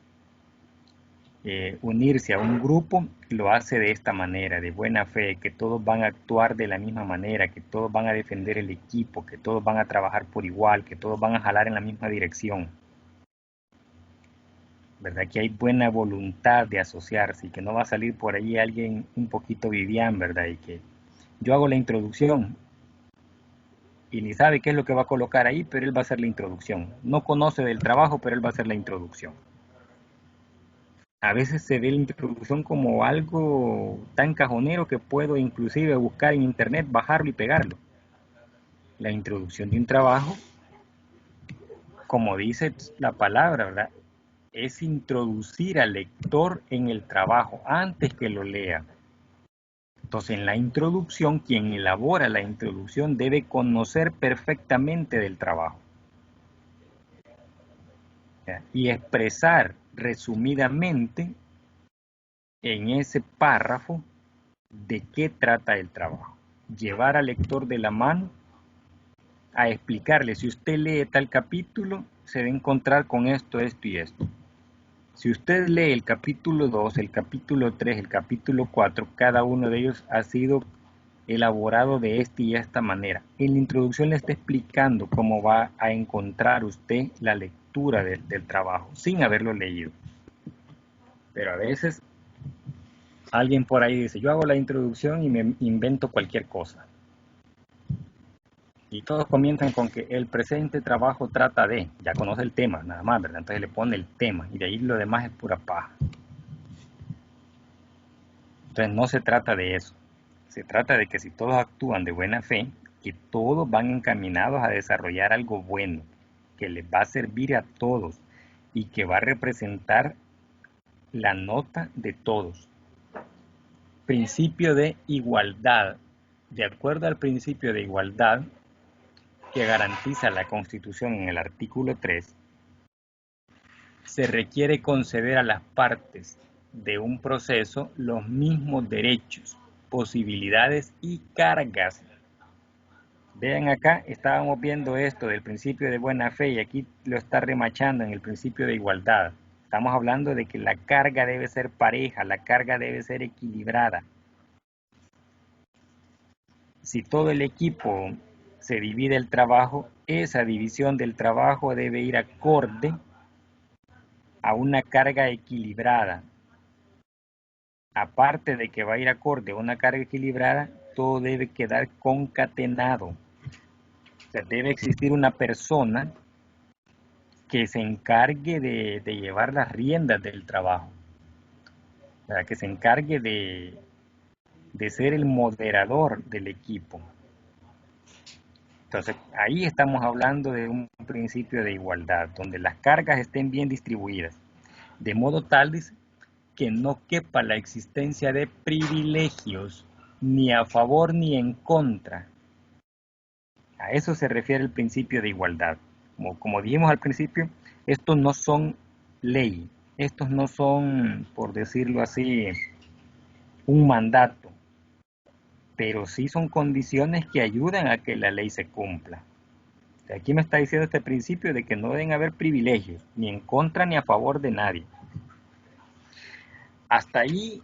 unirse a un grupo, lo hace de esta manera, de buena fe, que todos van a actuar de la misma manera, que todos van a defender el equipo, que todos van a trabajar por igual, que todos van a jalar en la misma dirección. ¿Verdad? Que hay buena voluntad de asociarse y que no va a salir por ahí alguien un poquito vivián, ¿verdad? Y que yo hago la introducción y ni sabe qué es lo que va a colocar ahí, pero él va a hacer la introducción. No conoce del trabajo, pero él va a hacer la introducción. A veces se ve la introducción como algo tan cajonero que puedo inclusive buscar en internet, bajarlo y pegarlo. La introducción de un trabajo, como dice la palabra, ¿verdad? Es introducir al lector en el trabajo antes que lo lea. Entonces, en la introducción, quien elabora la introducción debe conocer perfectamente del trabajo, ¿ya? Y expresar resumidamente en ese párrafo de qué trata el trabajo. Llevar al lector de la mano a explicarle, si usted lee tal capítulo, se va a encontrar con esto, esto y esto. Si usted lee el capítulo 2, el capítulo 3, el capítulo 4, cada uno de ellos ha sido elaborado de esta y esta manera. En la introducción le está explicando cómo va a encontrar usted la lectura del trabajo, sin haberlo leído. Pero a veces alguien por ahí dice, yo hago la introducción y me invento cualquier cosa. Y todos comienzan con que el presente trabajo trata de, ya conoce el tema, nada más, ¿verdad? Entonces le pone el tema y de ahí lo demás es pura paja. Entonces no se trata de eso. Se trata de que si todos actúan de buena fe, que todos van encaminados a desarrollar algo bueno, que les va a servir a todos y que va a representar la nota de todos. Principio de igualdad. De acuerdo al principio de igualdad que garantiza la Constitución en el artículo 3, se requiere conceder a las partes de un proceso los mismos derechos, posibilidades y cargas. Vean acá, estábamos viendo esto del principio de buena fe y aquí lo está remachando en el principio de igualdad. Estamos hablando de que la carga debe ser pareja, la carga debe ser equilibrada. Si todo el equipo se divide el trabajo, esa división del trabajo debe ir acorde a una carga equilibrada. Aparte de que va a ir acorde a una carga equilibrada, todo debe quedar concatenado. O sea, debe existir una persona que se encargue de llevar las riendas del trabajo, ¿verdad? Que se encargue de ser el moderador del equipo. Entonces, ahí estamos hablando de un principio de igualdad, donde las cargas estén bien distribuidas, de modo tal que no quepa la existencia de privilegios, ni a favor ni en contra. A eso se refiere el principio de igualdad. Como dijimos al principio, estos no son ley, estos no son, por decirlo así, un mandato, pero sí son condiciones que ayudan a que la ley se cumpla. Aquí me está diciendo este principio de que no deben haber privilegios, ni en contra ni a favor de nadie. Hasta ahí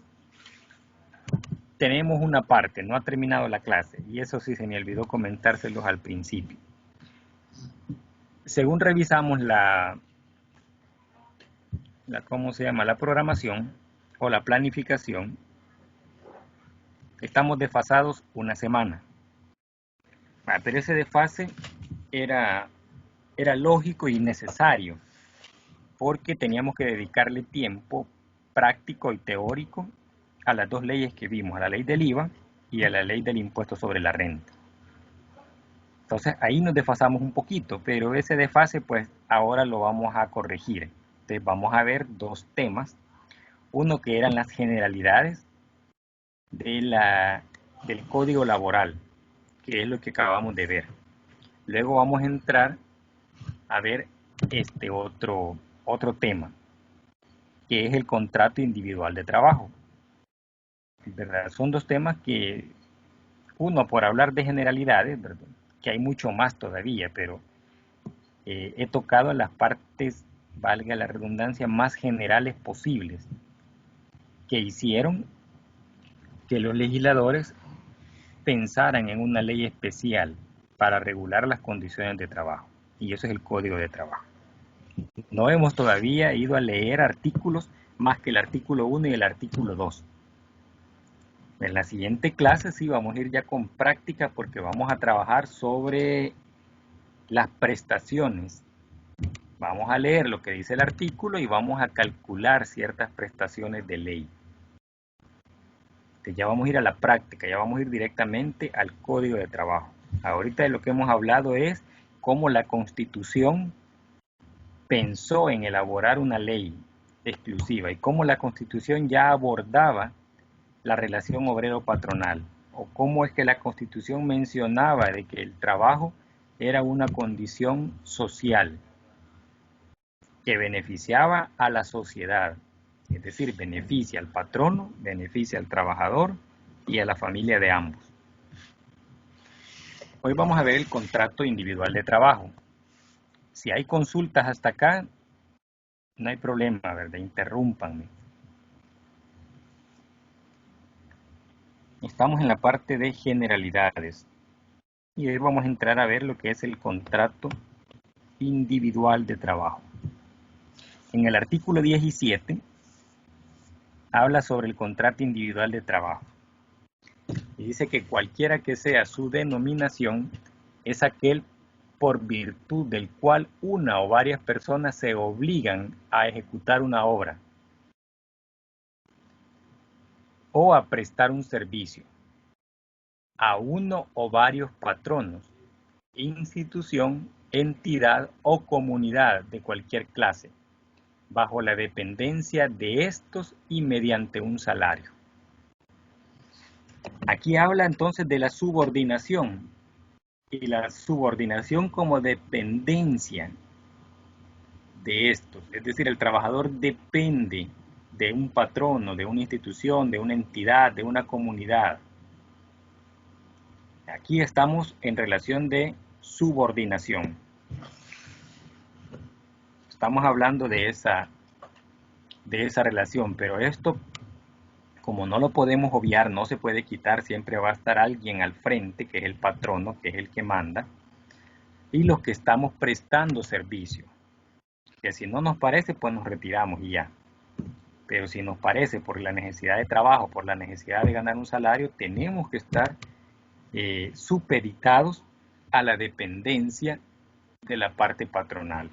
tenemos una parte, no ha terminado la clase, y eso sí se me olvidó comentárselos al principio. Según revisamos ¿cómo se llama? La programación o la planificación, estamos desfasados una semana. Pero ese desfase era lógico y necesario, porque teníamos que dedicarle tiempo práctico y teórico a las dos leyes que vimos, a la ley del IVA y a la ley del impuesto sobre la renta. Entonces ahí nos desfasamos un poquito, pero ese desfase pues ahora lo vamos a corregir. Entonces vamos a ver dos temas. Uno que eran las generalidades del código laboral, que es lo que acabamos de ver. Luego vamos a entrar a ver este otro tema, que es el contrato individual de trabajo. ¿Verdad? Son dos temas que, uno por hablar de generalidades, ¿verdad? Que hay mucho más todavía, pero he tocado las partes, valga la redundancia, más generales posibles, que hicieron que los legisladores pensaran en una ley especial para regular las condiciones de trabajo, y eso es el Código de Trabajo. No hemos todavía ido a leer artículos más que el artículo 1 y el artículo 2. En la siguiente clase sí vamos a ir ya con práctica porque vamos a trabajar sobre las prestaciones. Vamos a leer lo que dice el artículo y vamos a calcular ciertas prestaciones de ley. Entonces ya vamos a ir a la práctica, ya vamos a ir directamente al Código de Trabajo. Ahorita de lo que hemos hablado es cómo la Constitución pensó en elaborar una ley exclusiva y cómo la Constitución ya abordaba la relación obrero-patronal, o cómo es que la Constitución mencionaba de que el trabajo era una condición social que beneficiaba a la sociedad, es decir, beneficia al patrono, beneficia al trabajador y a la familia de ambos. Hoy vamos a ver el contrato individual de trabajo. Si hay consultas hasta acá, no hay problema, ¿verdad? Interrúmpanme. Estamos en la parte de generalidades. Y hoy vamos a entrar a ver lo que es el contrato individual de trabajo. En el artículo 17 habla sobre el contrato individual de trabajo. Y dice que cualquiera que sea su denominación es aquel por virtud del cual una o varias personas se obligan a ejecutar una obra o a prestar un servicio a uno o varios patronos, institución, entidad o comunidad de cualquier clase, bajo la dependencia de estos y mediante un salario. Aquí habla entonces de la subordinación, y la subordinación como dependencia de estos, es decir, el trabajador depende de un patrono, de una institución, de una entidad, de una comunidad. Aquí estamos en relación de subordinación. Estamos hablando de esa relación, pero esto, como no lo podemos obviar, no se puede quitar, siempre va a estar alguien al frente, que es el patrono, que es el que manda, y los que estamos prestando servicio. Que si no nos parece, pues nos retiramos y ya. Pero si nos parece por la necesidad de trabajo, por la necesidad de ganar un salario, tenemos que estar supeditados a la dependencia de la parte patronal.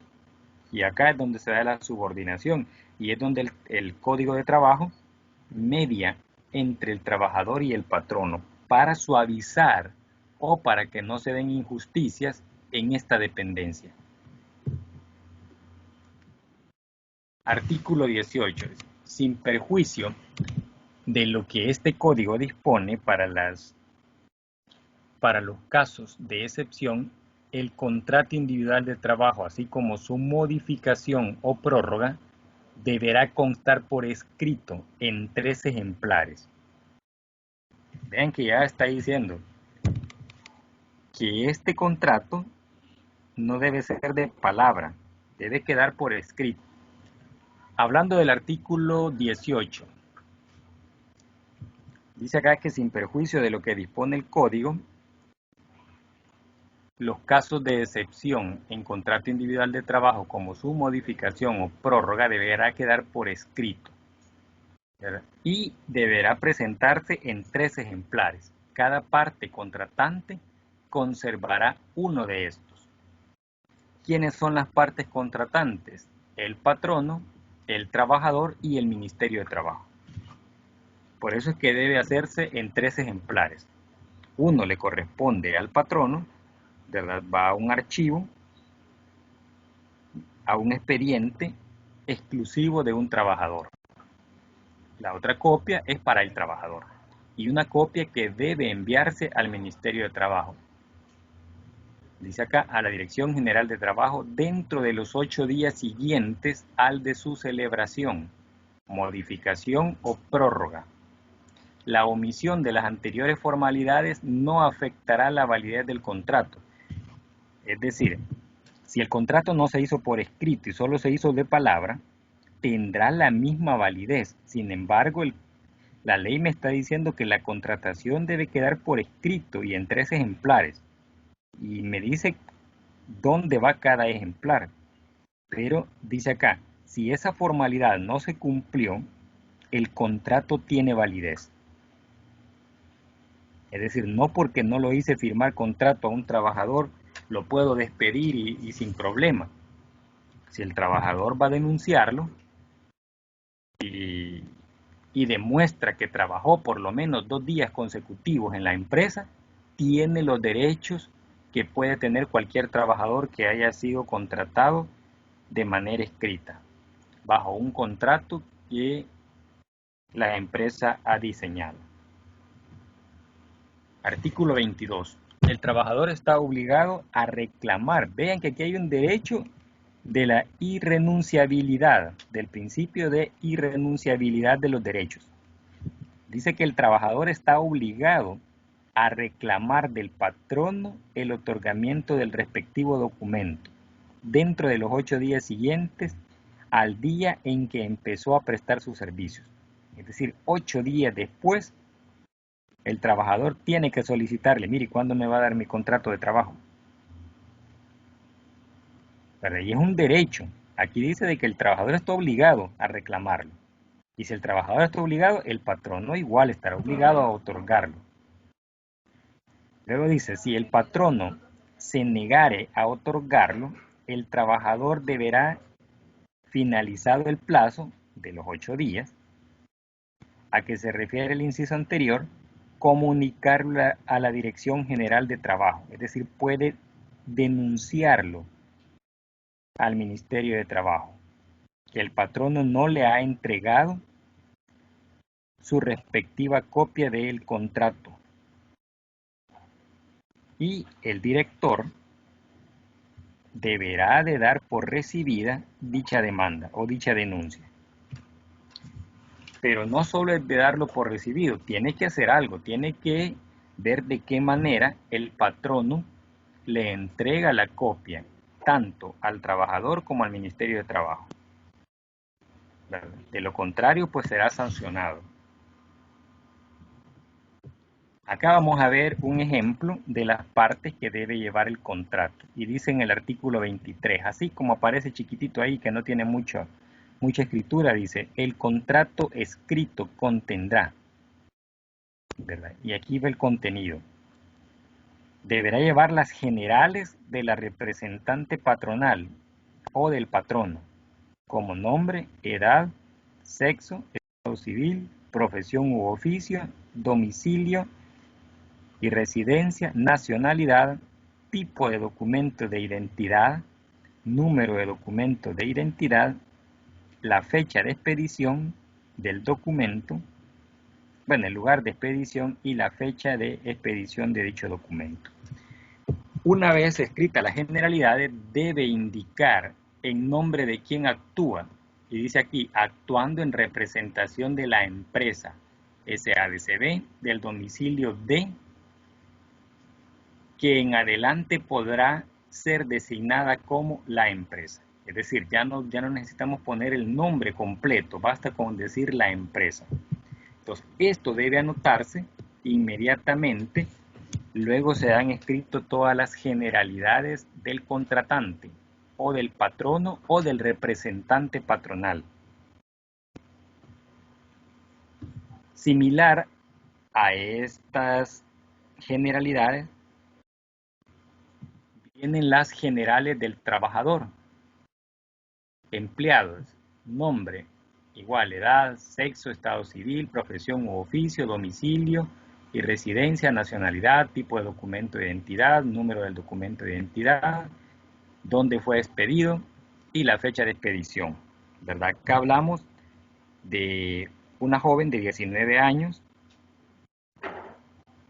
Y acá es donde se da la subordinación y es donde el Código de Trabajo media entre el trabajador y el patrono para suavizar o para que no se den injusticias en esta dependencia. Artículo 18. Sin perjuicio de lo que este código dispone para los casos de excepción, el contrato individual de trabajo, así como su modificación o prórroga, deberá constar por escrito en 3 ejemplares. Vean que ya está diciendo que este contrato no debe ser de palabra, debe quedar por escrito. Hablando del artículo 18, dice acá que sin perjuicio de lo que dispone el código, los casos de excepción en contrato individual de trabajo como su modificación o prórroga deberá quedar por escrito, ¿verdad? Y deberá presentarse en 3 ejemplares. Cada parte contratante conservará uno de estos. ¿Quiénes son las partes contratantes? El patrono, el trabajador y el Ministerio de Trabajo. Por eso es que debe hacerse en 3 ejemplares. Uno le corresponde al patrono, ¿verdad? Va a un archivo, a un expediente exclusivo de un trabajador. La otra copia es para el trabajador y una copia que debe enviarse al Ministerio de Trabajo. Dice acá, a la Dirección General de Trabajo dentro de los 8 días siguientes al de su celebración, modificación o prórroga. La omisión de las anteriores formalidades no afectará la validez del contrato. Es decir, si el contrato no se hizo por escrito y solo se hizo de palabra, tendrá la misma validez. Sin embargo, la ley me está diciendo que la contratación debe quedar por escrito y en 3 ejemplares. Y me dice dónde va cada ejemplar. Pero dice acá, si esa formalidad no se cumplió, el contrato tiene validez. Es decir, no porque no lo hice firmar contrato a un trabajador, lo puedo despedir y sin problema. Si el trabajador va a denunciarlo y demuestra que trabajó por lo menos 2 días consecutivos en la empresa, tiene los derechos que puede tener cualquier trabajador que haya sido contratado de manera escrita, bajo un contrato que la empresa ha diseñado. Artículo 22. El trabajador está obligado a reclamar. Vean que aquí hay un derecho de la irrenunciabilidad, del principio de irrenunciabilidad de los derechos. Dice que el trabajador está obligado a reclamar del patrono el otorgamiento del respectivo documento. dentro de los 8 días siguientes al día en que empezó a prestar sus servicios. Es decir, 8 días después, el trabajador tiene que solicitarle, mire, ¿cuándo me va a dar mi contrato de trabajo? ¿Verdad? Y es un derecho. Aquí dice de que el trabajador está obligado a reclamarlo. Y si el trabajador está obligado, el patrono igual estará obligado a otorgarlo. Luego dice, si el patrono se negare a otorgarlo, el trabajador deberá, finalizado el plazo de los 8 días, a que se refiere el inciso anterior, comunicarlo a la Dirección General de Trabajo. Es decir, puede denunciarlo al Ministerio de Trabajo, que el patrono no le ha entregado su respectiva copia del contrato. Y el director deberá de dar por recibida dicha demanda o dicha denuncia. Pero no solo es de darlo por recibido, tiene que hacer algo, tiene que ver de qué manera el patrono le entrega la copia tanto al trabajador como al Ministerio de Trabajo. De lo contrario, pues será sancionado. Acá vamos a ver un ejemplo de las partes que debe llevar el contrato. Y dice en el artículo 23, así como aparece chiquitito ahí que no tiene mucha escritura, dice, el contrato escrito contendrá, ¿verdad? Y aquí va el contenido. Deberá llevar las generales de la representante patronal o del patrono, como nombre, edad, sexo, estado civil, profesión u oficio, domicilio y residencia, nacionalidad, tipo de documento de identidad, número de documento de identidad, la fecha de expedición del documento, bueno, el lugar de expedición y la fecha de expedición de dicho documento. Una vez escritas las generalidades, debe indicar en nombre de quién actúa, y dice aquí, actuando en representación de la empresa SADCB, del domicilio de, que en adelante podrá ser designada como la empresa. Es decir, ya no necesitamos poner el nombre completo, basta con decir la empresa. Entonces, esto debe anotarse inmediatamente. Luego se han escrito todas las generalidades del contratante, o del patrono, o del representante patronal. Similar a estas generalidades, vienen las generales del trabajador. Empleados, nombre, igual, edad, sexo, estado civil, profesión u oficio, domicilio y residencia, nacionalidad, tipo de documento de identidad, número del documento de identidad, dónde fue expedido y la fecha de expedición, ¿verdad? Acá hablamos de una joven de 19 años,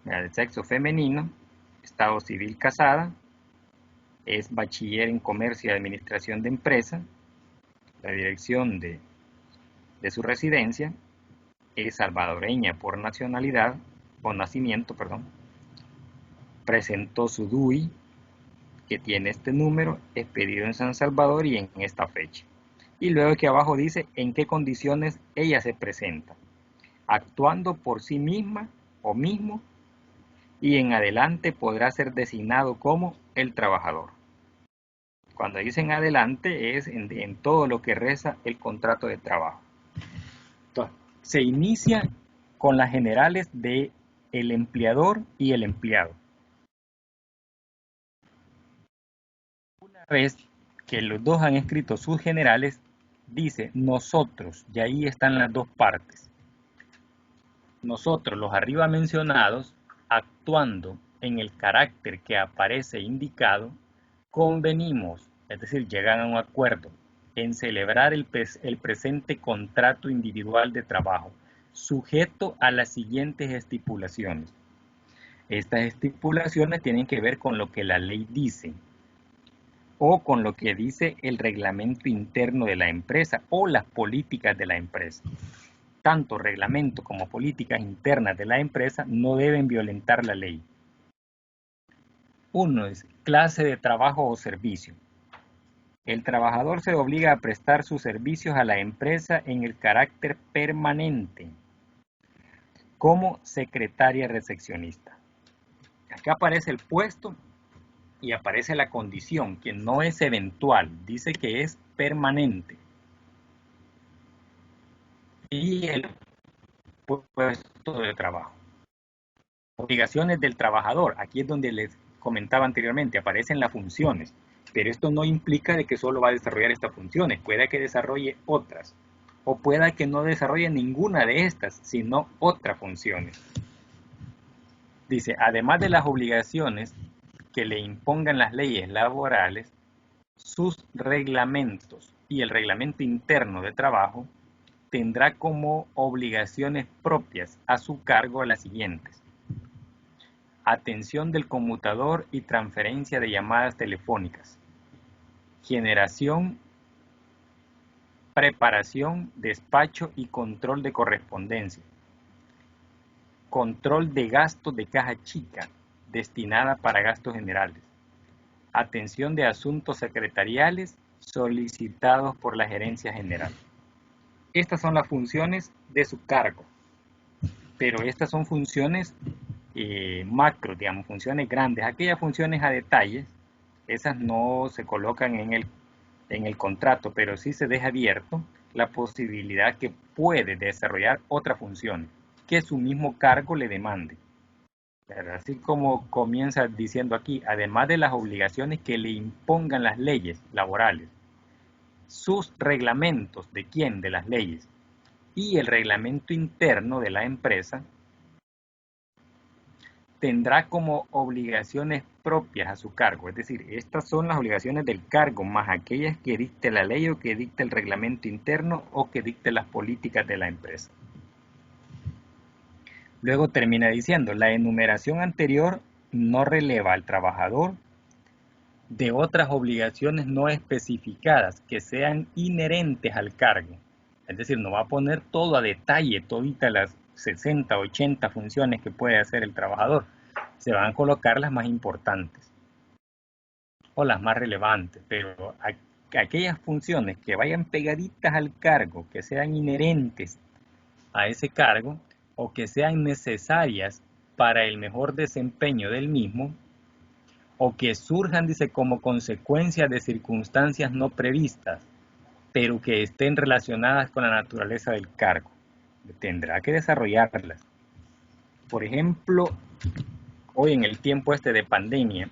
de sexo femenino, estado civil casada, es bachiller en comercio y administración de empresa, la dirección de su residencia es salvadoreña por nacionalidad o nacimiento, perdón. Presentó su DUI, que tiene este número, expedido en San Salvador y en esta fecha. Y luego aquí abajo dice en qué condiciones ella se presenta, actuando por sí misma o mismo, y en adelante podrá ser designado como el trabajador. Cuando dicen adelante es en todo lo que reza el contrato de trabajo. Entonces, se inicia con las generales de el empleador y el empleado. Una vez que los dos han escrito sus generales, dice nosotros, y ahí están las dos partes. Nosotros, los arriba mencionados, actuando en el carácter que aparece indicado, convenimos, es decir, llegan a un acuerdo en celebrar el presente contrato individual de trabajo, sujeto a las siguientes estipulaciones. Estas estipulaciones tienen que ver con lo que la ley dice o con lo que dice el reglamento interno de la empresa o las políticas de la empresa. Tanto reglamento como políticas internas de la empresa no deben violentar la ley. Uno es clase de trabajo o servicio. El trabajador se obliga a prestar sus servicios a la empresa en el carácter permanente, como secretaria recepcionista. Acá aparece el puesto y aparece la condición, que no es eventual, dice que es permanente. Y el puesto de trabajo. Obligaciones del trabajador, aquí es donde les comentaba anteriormente, aparecen las funciones, pero esto no implica de que solo va a desarrollar estas funciones, pueda que desarrolle otras, o pueda que no desarrolle ninguna de estas, sino otras funciones. Dice, además de las obligaciones que le impongan las leyes laborales, sus reglamentos y el reglamento interno de trabajo tendrá como obligaciones propias a su cargo las siguientes: atención del conmutador y transferencia de llamadas telefónicas, generación, preparación, despacho y control de correspondencia, control de gastos de caja chica destinada para gastos generales, atención de asuntos secretariales solicitados por la gerencia general. Estas son las funciones de su cargo, pero estas son funciones macro, digamos, funciones grandes. Aquellas funciones a detalles, esas no se colocan en el contrato, pero sí se deja abierto la posibilidad que puede desarrollar otra función que su mismo cargo le demande. Así como comienza diciendo aquí, además de las obligaciones que le impongan las leyes laborales, sus reglamentos, ¿de quién? De las leyes, y el reglamento interno de la empresa, tendrá como obligaciones propias a su cargo. Es decir, estas son las obligaciones del cargo, más aquellas que dicte la ley o que dicte el reglamento interno o que dicte las políticas de la empresa. Luego termina diciendo, la enumeración anterior no releva al trabajador de otras obligaciones no especificadas que sean inherentes al cargo. Es decir, no va a poner todo a detalle, toditas las 60, 80 funciones que puede hacer el trabajador. Se van a colocar las más importantes o las más relevantes, pero aquellas funciones que vayan pegaditas al cargo, que sean inherentes a ese cargo o que sean necesarias para el mejor desempeño del mismo, o que surjan, dice, como consecuencia de circunstancias no previstas, pero que estén relacionadas con la naturaleza del cargo. Tendrá que desarrollarlas. Por ejemplo, hoy en el tiempo de pandemia,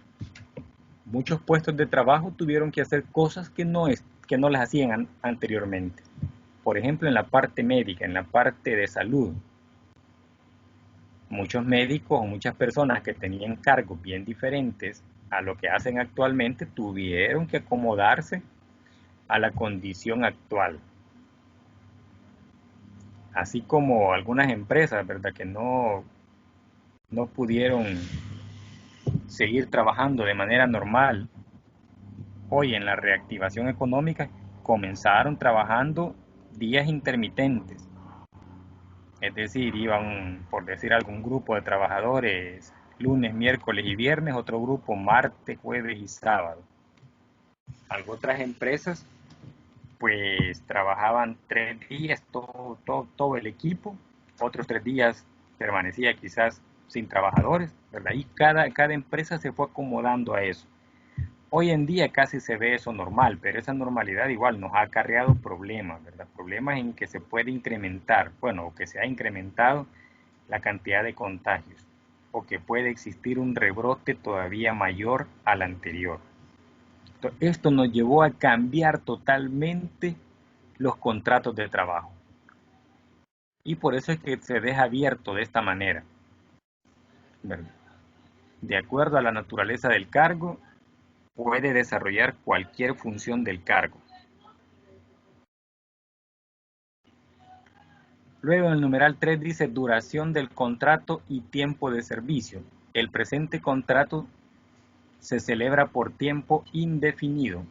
muchos puestos de trabajo tuvieron que hacer cosas que no las hacían anteriormente. Por ejemplo, en la parte médica, en la parte de salud. Muchos médicos o muchas personas que tenían cargos bien diferentes a lo que hacen actualmente tuvieron que acomodarse a la condición actual. Así como algunas empresas, ¿verdad?, que no pudieron seguir trabajando de manera normal. Hoy en la reactivación económica comenzaron trabajando días intermitentes. Es decir, iban, por decir algún grupo de trabajadores lunes, miércoles y viernes, otro grupo martes, jueves y sábado. Algunas otras empresas pues trabajaban 3 días todo el equipo, otros 3 días permanecía quizás sin trabajadores, ¿verdad? Y cada empresa se fue acomodando a eso. Hoy en día casi se ve eso normal, pero esa normalidad igual nos ha acarreado problemas, ¿verdad? Problemas en que se puede incrementar, bueno, o que se ha incrementado la cantidad de contagios, o que puede existir un rebrote todavía mayor al anterior. Esto nos llevó a cambiar totalmente los contratos de trabajo. Y por eso es que se deja abierto de esta manera, ¿verdad? De acuerdo a la naturaleza del cargo, puede desarrollar cualquier función del cargo. Luego en el numeral 3 dice duración del contrato y tiempo de servicio. El presente contrato se celebra por tiempo indefinido.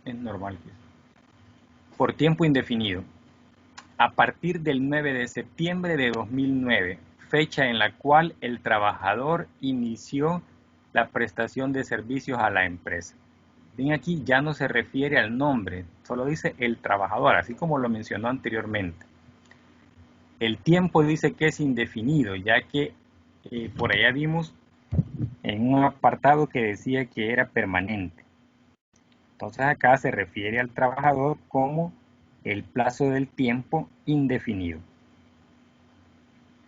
Es normal que por tiempo indefinido. A partir del 9 de septiembre de 2009, fecha en la cual el trabajador inició la prestación de servicios a la empresa. Bien, aquí ya no se refiere al nombre, solo dice el trabajador, así como lo mencionó anteriormente. El tiempo dice que es indefinido, ya que por allá vimos en un apartado que decía que era permanente. Entonces acá se refiere al trabajador como el plazo del tiempo indefinido,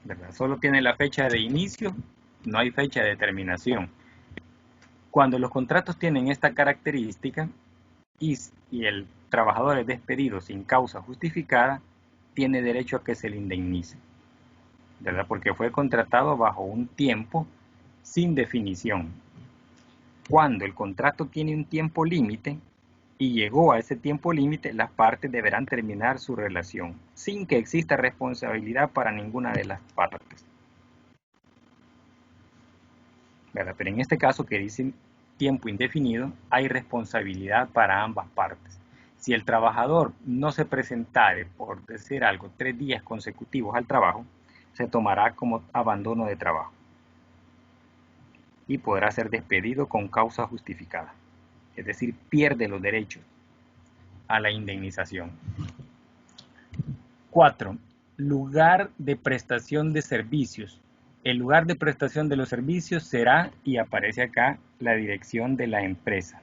¿verdad? Solo tiene la fecha de inicio, no hay fecha de terminación. Cuando los contratos tienen esta característica y el trabajador es despedido sin causa justificada, tiene derecho a que se le indemnice, ¿verdad? Porque fue contratado bajo un tiempo sin definición. Cuando el contrato tiene un tiempo límite y llegó a ese tiempo límite, las partes deberán terminar su relación sin que exista responsabilidad para ninguna de las partes, ¿verdad? Pero en este caso que dice tiempo indefinido, hay responsabilidad para ambas partes. Si el trabajador no se presentare, por decir algo, 3 días consecutivos al trabajo, se tomará como abandono de trabajo y podrá ser despedido con causa justificada. Es decir, pierde los derechos a la indemnización. 4. Lugar de prestación de servicios. El lugar de prestación de los servicios será, y aparece acá, la dirección de la empresa.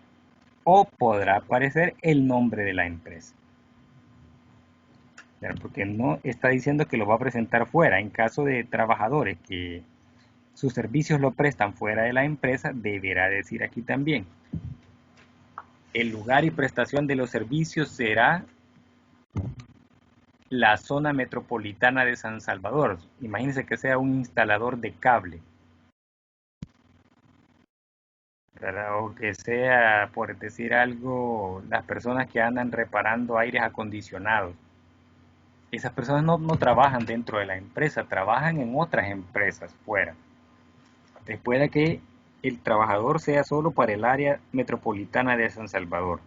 O podrá aparecer el nombre de la empresa. Porque no está diciendo que lo va a presentar fuera. En caso de trabajadores que sus servicios lo prestan fuera de la empresa, deberá decir aquí también. El lugar y prestación de los servicios será la zona metropolitana de San Salvador. Imagínense que sea un instalador de cable, ¿verdad? O que sea, por decir algo, las personas que andan reparando aires acondicionados. Esas personas no trabajan dentro de la empresa, trabajan en otras empresas fuera. Después de que el trabajador sea solo para el área metropolitana de San Salvador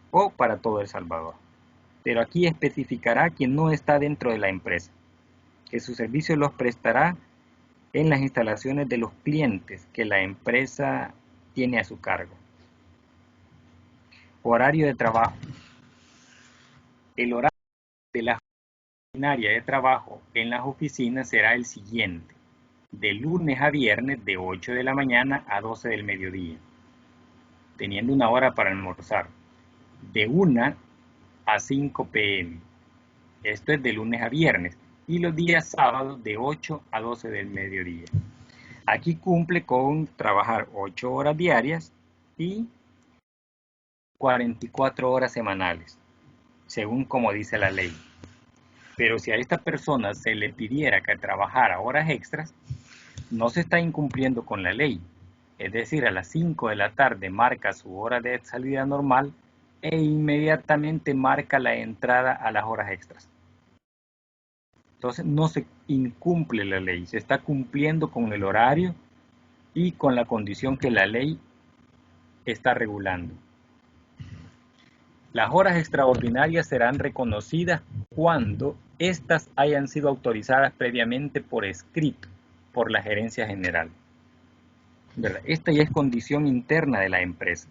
o para todo El Salvador. Pero aquí especificará que no está dentro de la empresa, que sus servicios los prestará en las instalaciones de los clientes que la empresa tiene a su cargo. Horario de trabajo. El horario de la ordinaria de trabajo en las oficinas será el siguiente: de lunes a viernes de 8 de la mañana a 12 del mediodía, teniendo una hora para almorzar, de 1 a 5 p.m. Esto es de lunes a viernes, y los días sábados de 8 a 12 del mediodía. Aquí cumple con trabajar 8 horas diarias y 44 horas semanales, según como dice la ley. Pero si a esta persona se le pidiera que trabajara horas extras, no se está incumpliendo con la ley. Es decir, a las 5 de la tarde marca su hora de salida normal e inmediatamente marca la entrada a las horas extras. Entonces no se incumple la ley, se está cumpliendo con el horario y con la condición que la ley está regulando. Las horas extraordinarias serán reconocidas cuando éstas hayan sido autorizadas previamente por escrito por la gerencia general, ¿verdad? Esta ya es condición interna de la empresa.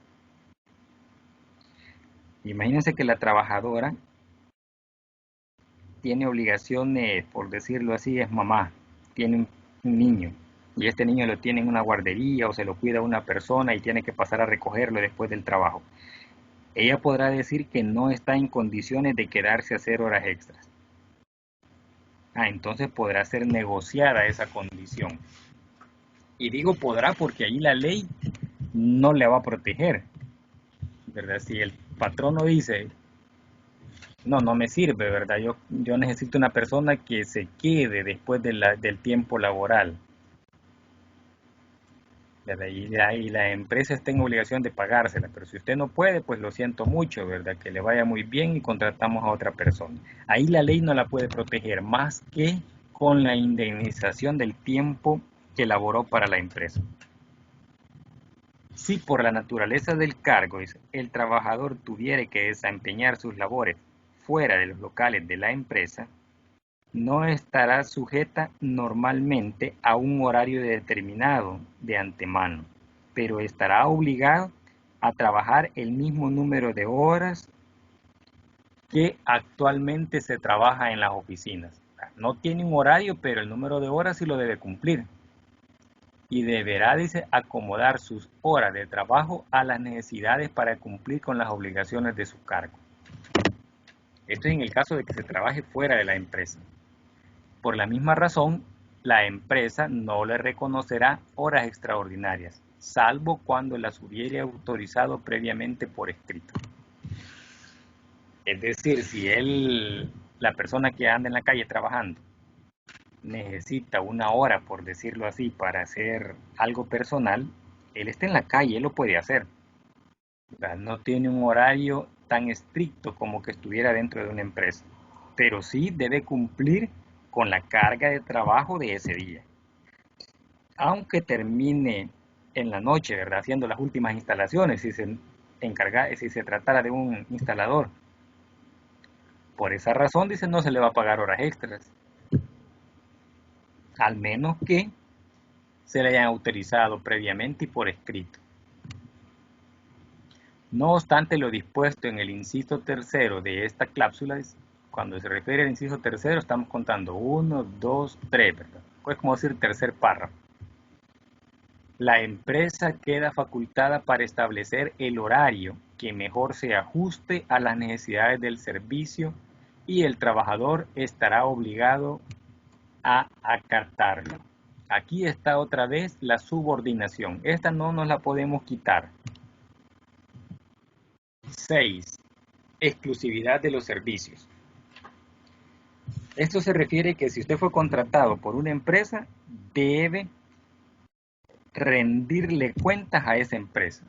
Imagínense que la trabajadora tiene obligaciones, por decirlo así, es mamá, tiene un niño y este niño lo tiene en una guardería o se lo cuida una persona y tiene que pasar a recogerlo después del trabajo. Ella podrá decir que no está en condiciones de quedarse a hacer horas extras. Entonces podrá ser negociada esa condición. Y digo podrá porque ahí la ley no le va a proteger, ¿verdad? Si el patrono dice, no me sirve, ¿verdad? Yo necesito una persona que se quede después del tiempo laboral, ¿verdad? Y la empresa está en obligación de pagársela, pero si usted no puede, pues lo siento mucho, ¿verdad? Que le vaya muy bien y contratamos a otra persona. Ahí la ley no la puede proteger más que con la indemnización del tiempo que laboró para la empresa. Si por la naturaleza del cargo el trabajador tuviera que desempeñar sus labores fuera de los locales de la empresa, no estará sujeta normalmente a un horario determinado de antemano, pero estará obligado a trabajar el mismo número de horas que actualmente se trabaja en las oficinas. No tiene un horario, pero el número de horas sí lo debe cumplir. Y deberá, dice, acomodar sus horas de trabajo a las necesidades para cumplir con las obligaciones de su cargo. Esto es en el caso de que se trabaje fuera de la empresa. Por la misma razón, la empresa no le reconocerá horas extraordinarias, salvo cuando las hubiere autorizado previamente por escrito. Es decir, si la persona que anda en la calle trabajando, necesita una hora, por decirlo así, para hacer algo personal, él está en la calle, él lo puede hacer. O sea, no tiene un horario tan estricto como que estuviera dentro de una empresa, pero sí debe cumplir con la carga de trabajo de ese día. Aunque termine en la noche, ¿verdad? Haciendo las últimas instalaciones, si se tratara de un instalador. Por esa razón, dice, no se le va a pagar horas extras, al menos que se le hayan autorizado previamente y por escrito. No obstante lo dispuesto en el inciso tercero de esta cláusula, cuando se refiere al inciso tercero, estamos contando 1, 2, 3, ¿verdad? Es como decir tercer párrafo. La empresa queda facultada para establecer el horario que mejor se ajuste a las necesidades del servicio y el trabajador estará obligado a acatarlo. Aquí está otra vez la subordinación. Esta no nos la podemos quitar. 6. Exclusividad de los servicios. Esto se refiere que si usted fue contratado por una empresa, debe rendirle cuentas a esa empresa.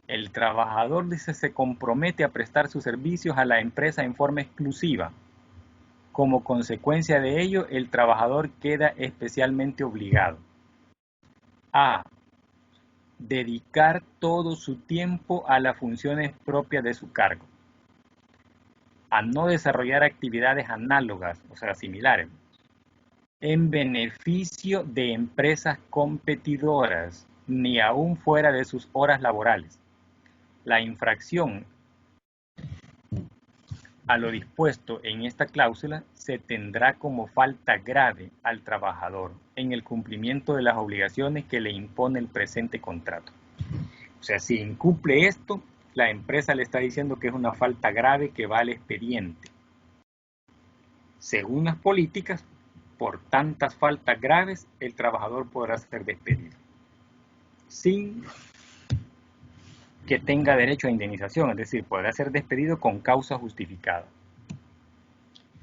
El trabajador, dice, se compromete a prestar sus servicios a la empresa en forma exclusiva. Como consecuencia de ello, el trabajador queda especialmente obligado a dedicar todo su tiempo a las funciones propias de su cargo, a no desarrollar actividades análogas, o sea, similares, en beneficio de empresas competidoras, ni aún fuera de sus horas laborales. La infracción a lo dispuesto en esta cláusula se tendrá como falta grave al trabajador en el cumplimiento de las obligaciones que le impone el presente contrato. O sea, si incumple esto, la empresa le está diciendo que es una falta grave que va al expediente. Según las políticas, por tantas faltas graves, el trabajador podrá ser despedido sin que tenga derecho a indemnización, es decir, podrá ser despedido con causa justificada.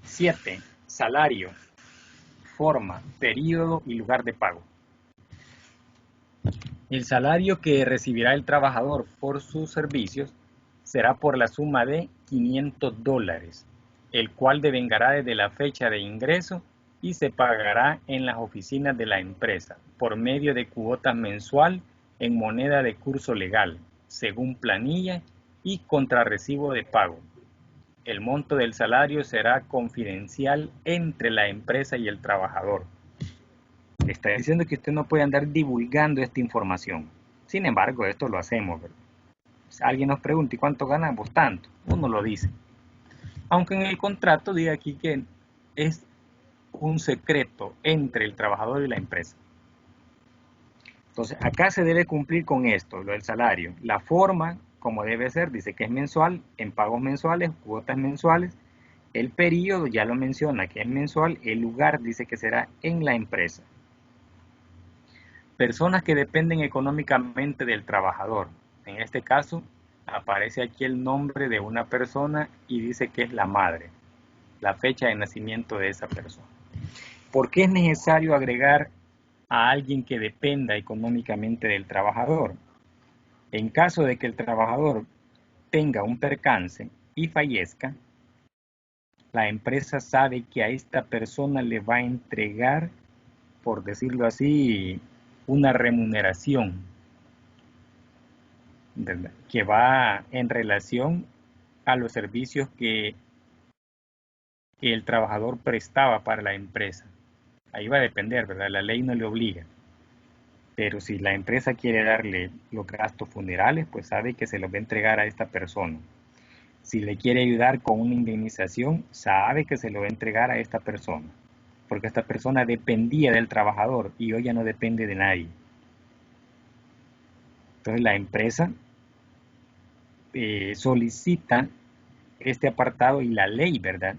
7. Salario, forma, periodo y lugar de pago. El salario que recibirá el trabajador por sus servicios será por la suma de $500, el cual devengará desde la fecha de ingreso y se pagará en las oficinas de la empresa por medio de cuotas mensual en moneda de curso legal, según planilla y contrarrecibo de pago. El monto del salario será confidencial entre la empresa y el trabajador. Está diciendo que usted no puede andar divulgando esta información. Sin embargo, esto lo hacemos, ¿verdad? Si alguien nos pregunta, ¿y cuánto ganamos? Tanto. Uno lo dice. Aunque en el contrato diga aquí que es un secreto entre el trabajador y la empresa. Entonces, acá se debe cumplir con esto, lo del salario. La forma, como debe ser, dice que es mensual, en pagos mensuales, cuotas mensuales. El periodo, ya lo menciona, que es mensual. El lugar, dice que será en la empresa. Personas que dependen económicamente del trabajador. En este caso, aparece aquí el nombre de una persona y dice que es la madre, la fecha de nacimiento de esa persona. ¿Por qué es necesario agregar a alguien que dependa económicamente del trabajador? En caso de que el trabajador tenga un percance y fallezca, la empresa sabe que a esta persona le va a entregar, por decirlo así, una remuneración, ¿verdad?, que va en relación a los servicios que que el trabajador prestaba para la empresa. Ahí va a depender, ¿verdad? La ley no le obliga. Pero si la empresa quiere darle los gastos funerales, pues sabe que se los va a entregar a esta persona. Si le quiere ayudar con una indemnización, sabe que se lo va a entregar a esta persona. Porque esta persona dependía del trabajador y hoy ya no depende de nadie. Entonces la empresa solicita este apartado y la ley, ¿verdad?,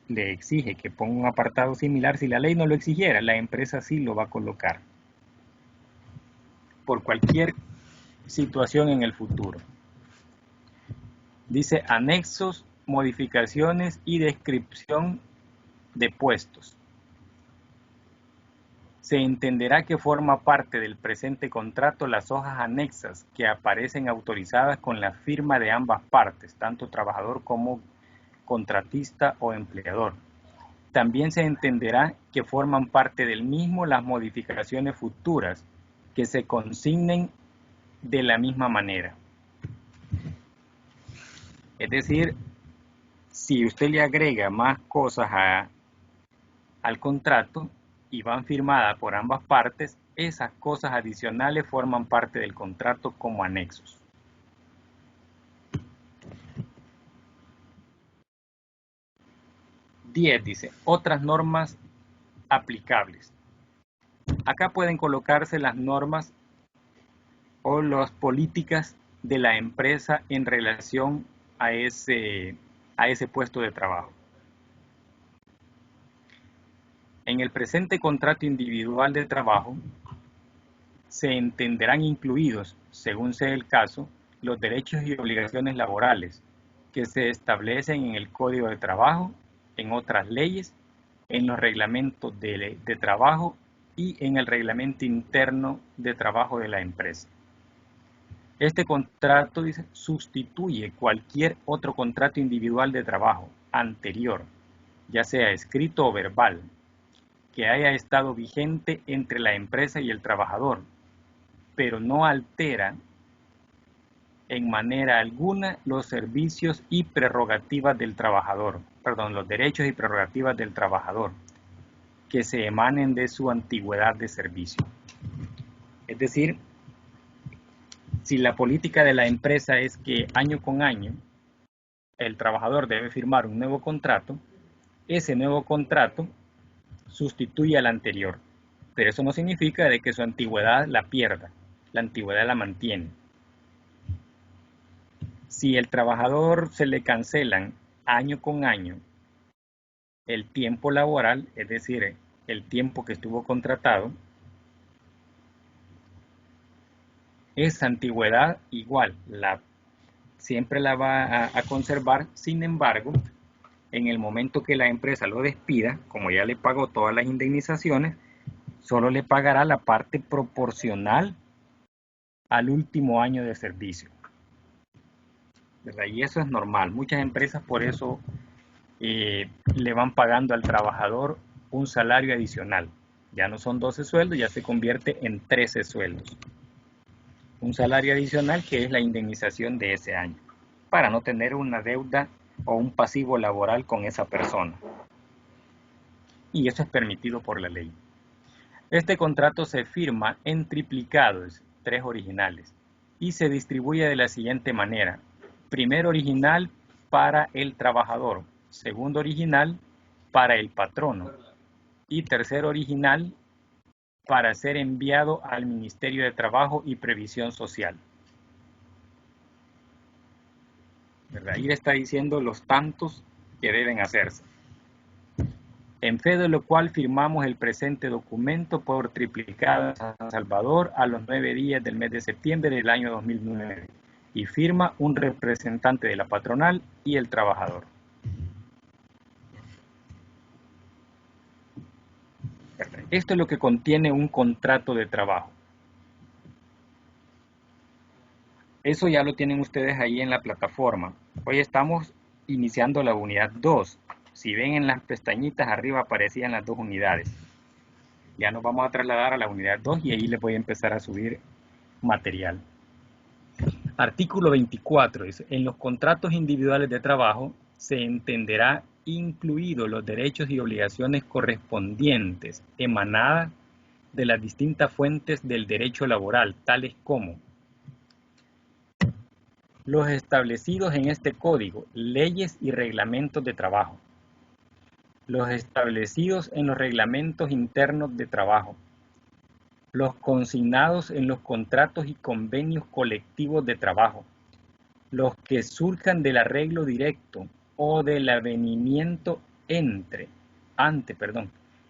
le exige que ponga un apartado similar. Si la ley no lo exigiera, la empresa sí lo va a colocar por cualquier situación en el futuro. Dice anexos, modificaciones y descripción de puestos. Se entenderá que forma parte del presente contrato las hojas anexas que aparecen autorizadas con la firma de ambas partes, tanto trabajador como contratista o empleador. También se entenderá que forman parte del mismo las modificaciones futuras que se consignen de la misma manera. Es decir, si usted le agrega más cosas al contrato y van firmadas por ambas partes, esas cosas adicionales forman parte del contrato como anexos. Dice, otras normas aplicables. Acá pueden colocarse las normas o las políticas de la empresa en relación a ese puesto de trabajo. En el presente contrato individual de trabajo se entenderán incluidos, según sea el caso, los derechos y obligaciones laborales que se establecen en el Código de Trabajo, en otras leyes, en los reglamentos de trabajo y en el reglamento interno de trabajo de la empresa. Este contrato, dice, sustituye cualquier otro contrato individual de trabajo anterior, ya sea escrito o verbal, que haya estado vigente entre la empresa y el trabajador, pero no altera en manera alguna los servicios y prerrogativas del trabajador, los derechos y prerrogativas del trabajador, que se emanen de su antigüedad de servicio. Es decir, si la política de la empresa es que año con año el trabajador debe firmar un nuevo contrato, ese nuevo contrato sustituye al anterior, pero eso no significa de que su antigüedad la pierda, la antigüedad la mantiene. Si el trabajador se le cancelan año con año el tiempo laboral, es decir, el tiempo que estuvo contratado, esa antigüedad igual, siempre la va a conservar. Sin embargo, en el momento que la empresa lo despida, como ya le pagó todas las indemnizaciones, solo le pagará la parte proporcional al último año de servicio, ¿verdad? Y eso es normal. Muchas empresas por eso le van pagando al trabajador un salario adicional. Ya no son 12 sueldos, ya se convierte en 13 sueldos. Un salario adicional que es la indemnización de ese año, para no tener una deuda o un pasivo laboral con esa persona. Y eso es permitido por la ley. Este contrato se firma en triplicados, 3 originales, y se distribuye de la siguiente manera. Primer original para el trabajador, segundo original para el patrono y tercer original para ser enviado al Ministerio de Trabajo y Previsión Social. ¿Verdad? Ahí le está diciendo los tantos que deben hacerse. En fe de lo cual firmamos el presente documento por triplicado a San Salvador a los 9 días del mes de septiembre del año 2009 y firma un representante de la patronal y el trabajador. Esto es lo que contiene un contrato de trabajo. Eso ya lo tienen ustedes ahí en la plataforma. Hoy estamos iniciando la unidad 2. Si ven en las pestañitas arriba aparecían las 2 unidades. Ya nos vamos a trasladar a la unidad 2 y ahí les voy a empezar a subir material. Artículo 24 dice, en los contratos individuales de trabajo se entenderá incluidos los derechos y obligaciones correspondientes emanadas de las distintas fuentes del derecho laboral, tales como los establecidos en este código, leyes y reglamentos de trabajo, los establecidos en los reglamentos internos de trabajo, los consignados en los contratos y convenios colectivos de trabajo, los que surjan del arreglo directo o del avenimiento ante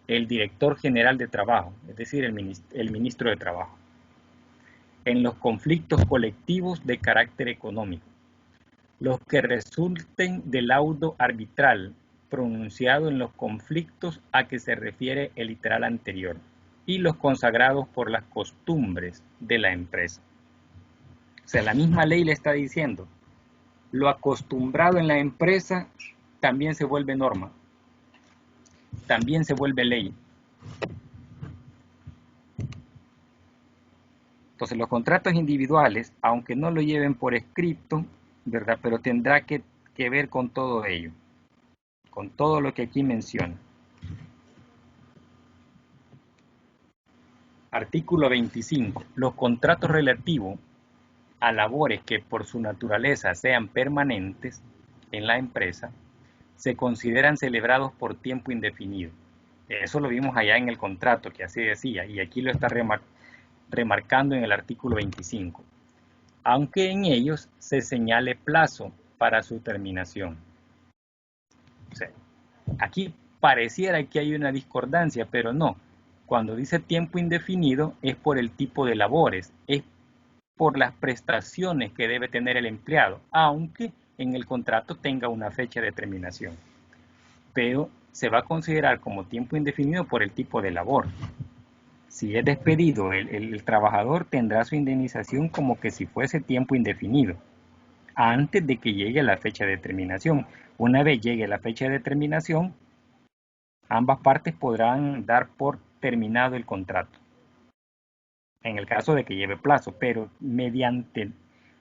el director general de trabajo, es decir, el ministro de trabajo, en los conflictos colectivos de carácter económico, los que resulten del laudo arbitral pronunciado en los conflictos a que se refiere el literal anterior, y los consagrados por las costumbres de la empresa. O sea, la misma ley le está diciendo, lo acostumbrado en la empresa también se vuelve norma, también se vuelve ley. Entonces, los contratos individuales, aunque no lo lleven por escrito, ¿verdad? Pero tendrá que ver con todo ello, con todo lo que aquí menciona. Artículo 25. Los contratos relativos a labores que por su naturaleza sean permanentes en la empresa, se consideran celebrados por tiempo indefinido. Eso lo vimos allá en el contrato, que así decía, y aquí lo está remarcando en el artículo 25, aunque en ellos se señale plazo para su terminación. O sea, aquí pareciera que hay una discordancia, pero no. Cuando dice tiempo indefinido es por el tipo de labores, es por las prestaciones que debe tener el empleado, aunque en el contrato tenga una fecha de terminación. Pero se va a considerar como tiempo indefinido por el tipo de labor. Si es despedido, el trabajador tendrá su indemnización como que si fuese tiempo indefinido, antes de que llegue la fecha de terminación. Una vez llegue la fecha de terminación, ambas partes podrán dar por terminado el contrato, en el caso de que lleve plazo, pero mediante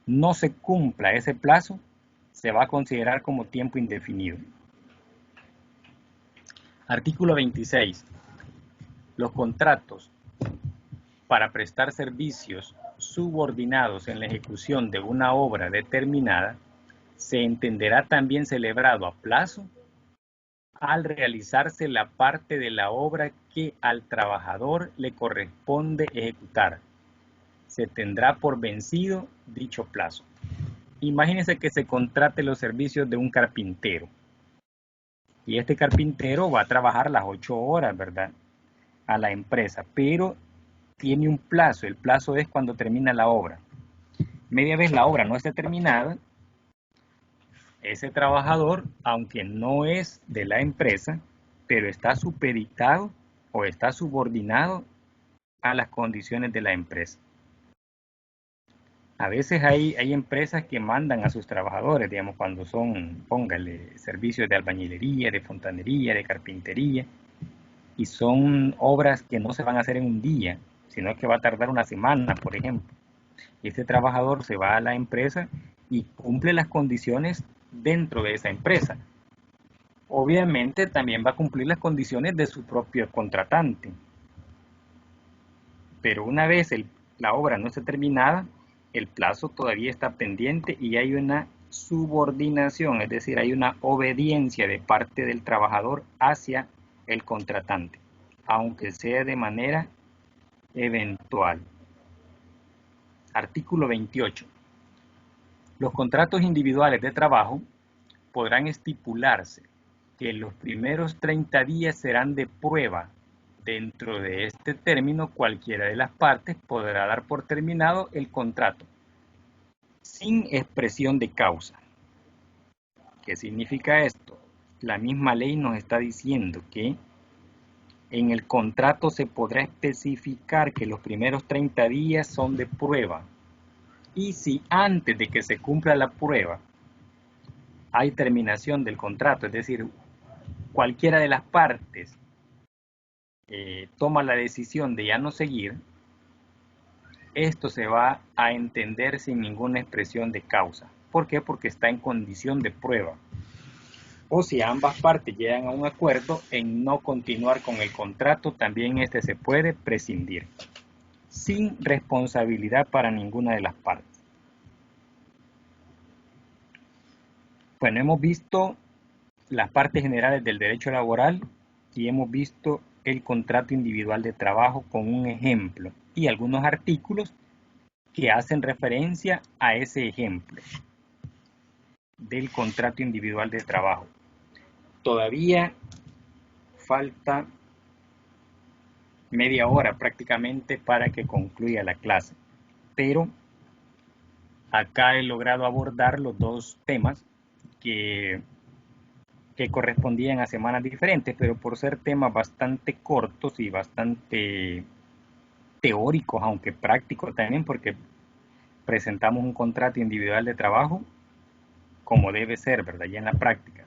no se cumpla ese plazo, se va a considerar como tiempo indefinido. Artículo 26. Los contratos para prestar servicios subordinados en la ejecución de una obra determinada se entenderá también celebrado a plazo al realizarse la parte de la obra que al trabajador le corresponde ejecutar. Se tendrá por vencido dicho plazo. Imagínense que se contrate los servicios de un carpintero. Y este carpintero va a trabajar las 8 horas, ¿verdad? A la empresa, pero tiene un plazo. El plazo es cuando termina la obra. Media vez la obra no esté terminada, ese trabajador, aunque no es de la empresa, pero está supeditado o está subordinado a las condiciones de la empresa. A veces hay empresas que mandan a sus trabajadores, digamos, cuando son, póngale, servicios de albañilería, de fontanería, de carpintería, y son obras que no se van a hacer en un día, sino que va a tardar una semana, por ejemplo. Y este trabajador se va a la empresa y cumple las condiciones dentro de esa empresa. Obviamente también va a cumplir las condiciones de su propio contratante. Pero una vez la obra no esté terminada, el plazo todavía está pendiente y hay una subordinación, es decir, hay una obediencia de parte del trabajador hacia el contratante, aunque sea de manera eventual. Artículo 28. Los contratos individuales de trabajo podrán estipularse que los primeros 30 días serán de prueba. Dentro de este término, cualquiera de las partes podrá dar por terminado el contrato, sin expresión de causa. ¿Qué significa esto? La misma ley nos está diciendo que en el contrato se podrá especificar que los primeros 30 días son de prueba. Y si antes de que se cumpla la prueba hay terminación del contrato, es decir, cualquiera de las partes toma la decisión de ya no seguir, esto se va a entender sin ninguna expresión de causa. ¿Por qué? Porque está en condición de prueba. O si ambas partes llegan a un acuerdo en no continuar con el contrato, también este se puede prescindir, sin responsabilidad para ninguna de las partes. Bueno, hemos visto las partes generales del derecho laboral y hemos visto el contrato individual de trabajo con un ejemplo y algunos artículos que hacen referencia a ese ejemplo del contrato individual de trabajo. Todavía falta media hora prácticamente para que concluya la clase, pero acá he logrado abordar los dos temas que correspondían a semanas diferentes, pero por ser temas bastante cortos y bastante teóricos, aunque prácticos también, porque presentamos un contrato individual de trabajo como debe ser, ¿verdad? Ya en la práctica.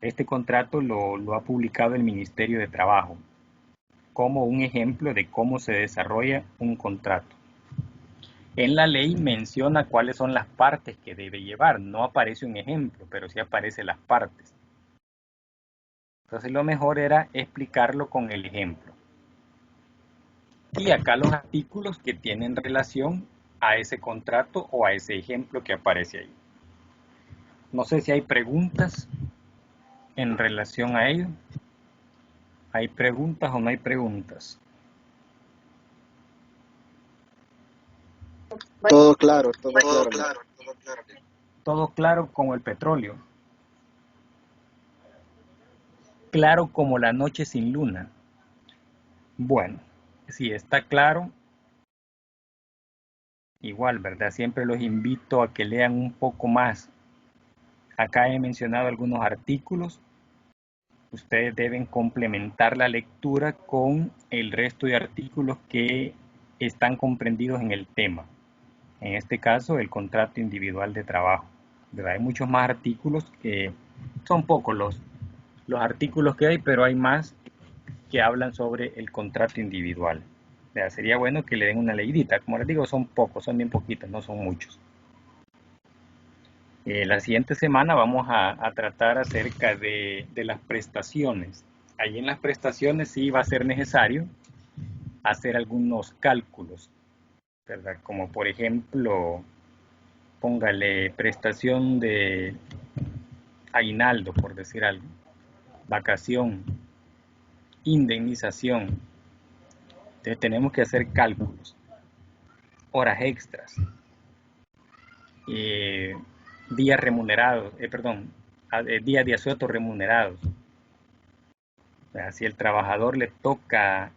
Este contrato lo ha publicado el Ministerio de Trabajo como un ejemplo de cómo se desarrolla un contrato. En la ley menciona cuáles son las partes que debe llevar. No aparece un ejemplo, pero sí aparecen las partes. Entonces lo mejor era explicarlo con el ejemplo. Y acá los artículos que tienen relación a ese contrato o a ese ejemplo que aparece ahí. No sé si hay preguntas en relación a ello. ¿Hay preguntas o no hay preguntas? Todo claro, todo claro. Todo claro como el petróleo. Claro como la noche sin luna. Bueno, si está claro, igual, ¿verdad? Siempre los invito a que lean un poco más. Acá he mencionado algunos artículos. Ustedes deben complementar la lectura con el resto de artículos que están comprendidos en el tema. En este caso, el contrato individual de trabajo. ¿Verdad? Hay muchos más artículos que son pocos los artículos que hay, pero hay más que hablan sobre el contrato individual. O sea, sería bueno que le den una leidita. Como les digo, son pocos, son bien poquitos, no son muchos. La siguiente semana vamos a tratar acerca de las prestaciones. Ahí en las prestaciones sí va a ser necesario hacer algunos cálculos, ¿verdad? Como por ejemplo, póngale prestación de aguinaldo, por decir algo, vacación, indemnización. Entonces tenemos que hacer cálculos, horas extras, días remunerados, días de asueto remunerados. O sea, si el trabajador le toca,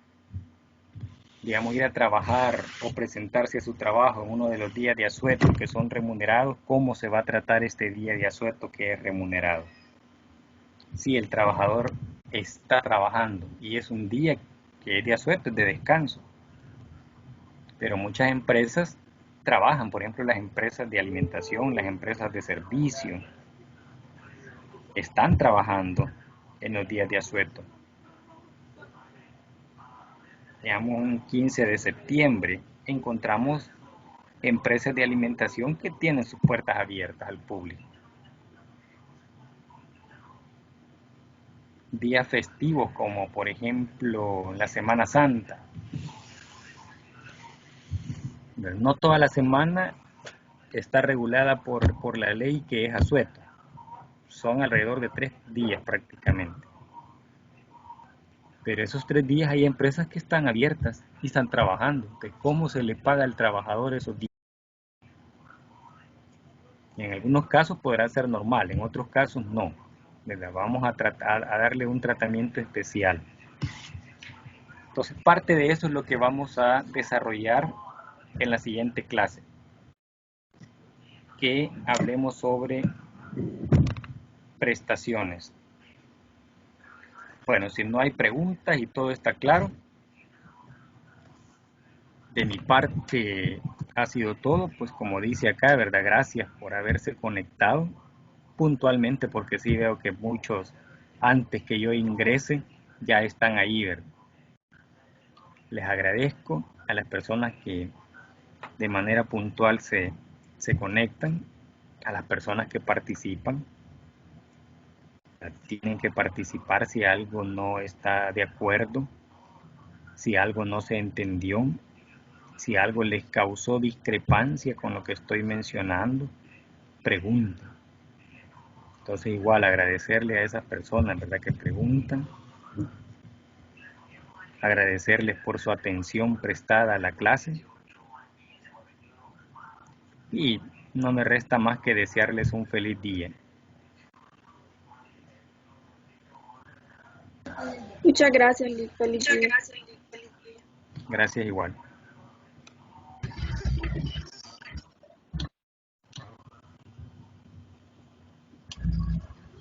digamos, ir a trabajar o presentarse a su trabajo en uno de los días de asueto que son remunerados, ¿cómo se va a tratar este día de asueto que es remunerado? Si el trabajador está trabajando y es un día que es de asueto, es de descanso, pero muchas empresas trabajan, por ejemplo, las empresas de alimentación, las empresas de servicio, están trabajando en los días de asueto. Digamos, un 15 de septiembre encontramos empresas de alimentación que tienen sus puertas abiertas al público. Días festivos como por ejemplo la Semana Santa. No toda la semana está regulada por la ley que es asueto. Son alrededor de 3 días prácticamente. Pero esos 3 días hay empresas que están abiertas y están trabajando. ¿De cómo se le paga al trabajador esos días? En algunos casos podrá ser normal, en otros casos no. Vamos a darle un tratamiento especial. Entonces, parte de eso es lo que vamos a desarrollar en la siguiente clase. Que hablemos sobre prestaciones. Bueno, si no hay preguntas y todo está claro, de mi parte ha sido todo, pues como dice acá, ¿verdad? Gracias por haberse conectado puntualmente, porque sí veo que muchos antes que yo ingrese ya están ahí, ¿verdad? Les agradezco a las personas que de manera puntual se conectan, a las personas que participan. Tienen que participar si algo no está de acuerdo, si algo no se entendió, si algo les causó discrepancia con lo que estoy mencionando, pregunten. Entonces igual agradecerle a esas personas, ¿verdad?, que preguntan, agradecerles por su atención prestada a la clase y no me resta más que desearles un feliz día. Muchas gracias, Lick. Feliz día. Gracias igual.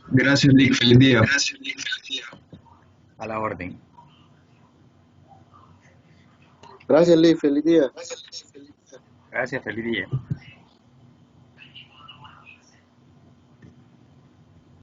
Gracias, Lick. Feliz día. A la orden. Gracias, Lee. Feliz día. Gracias, feliz día.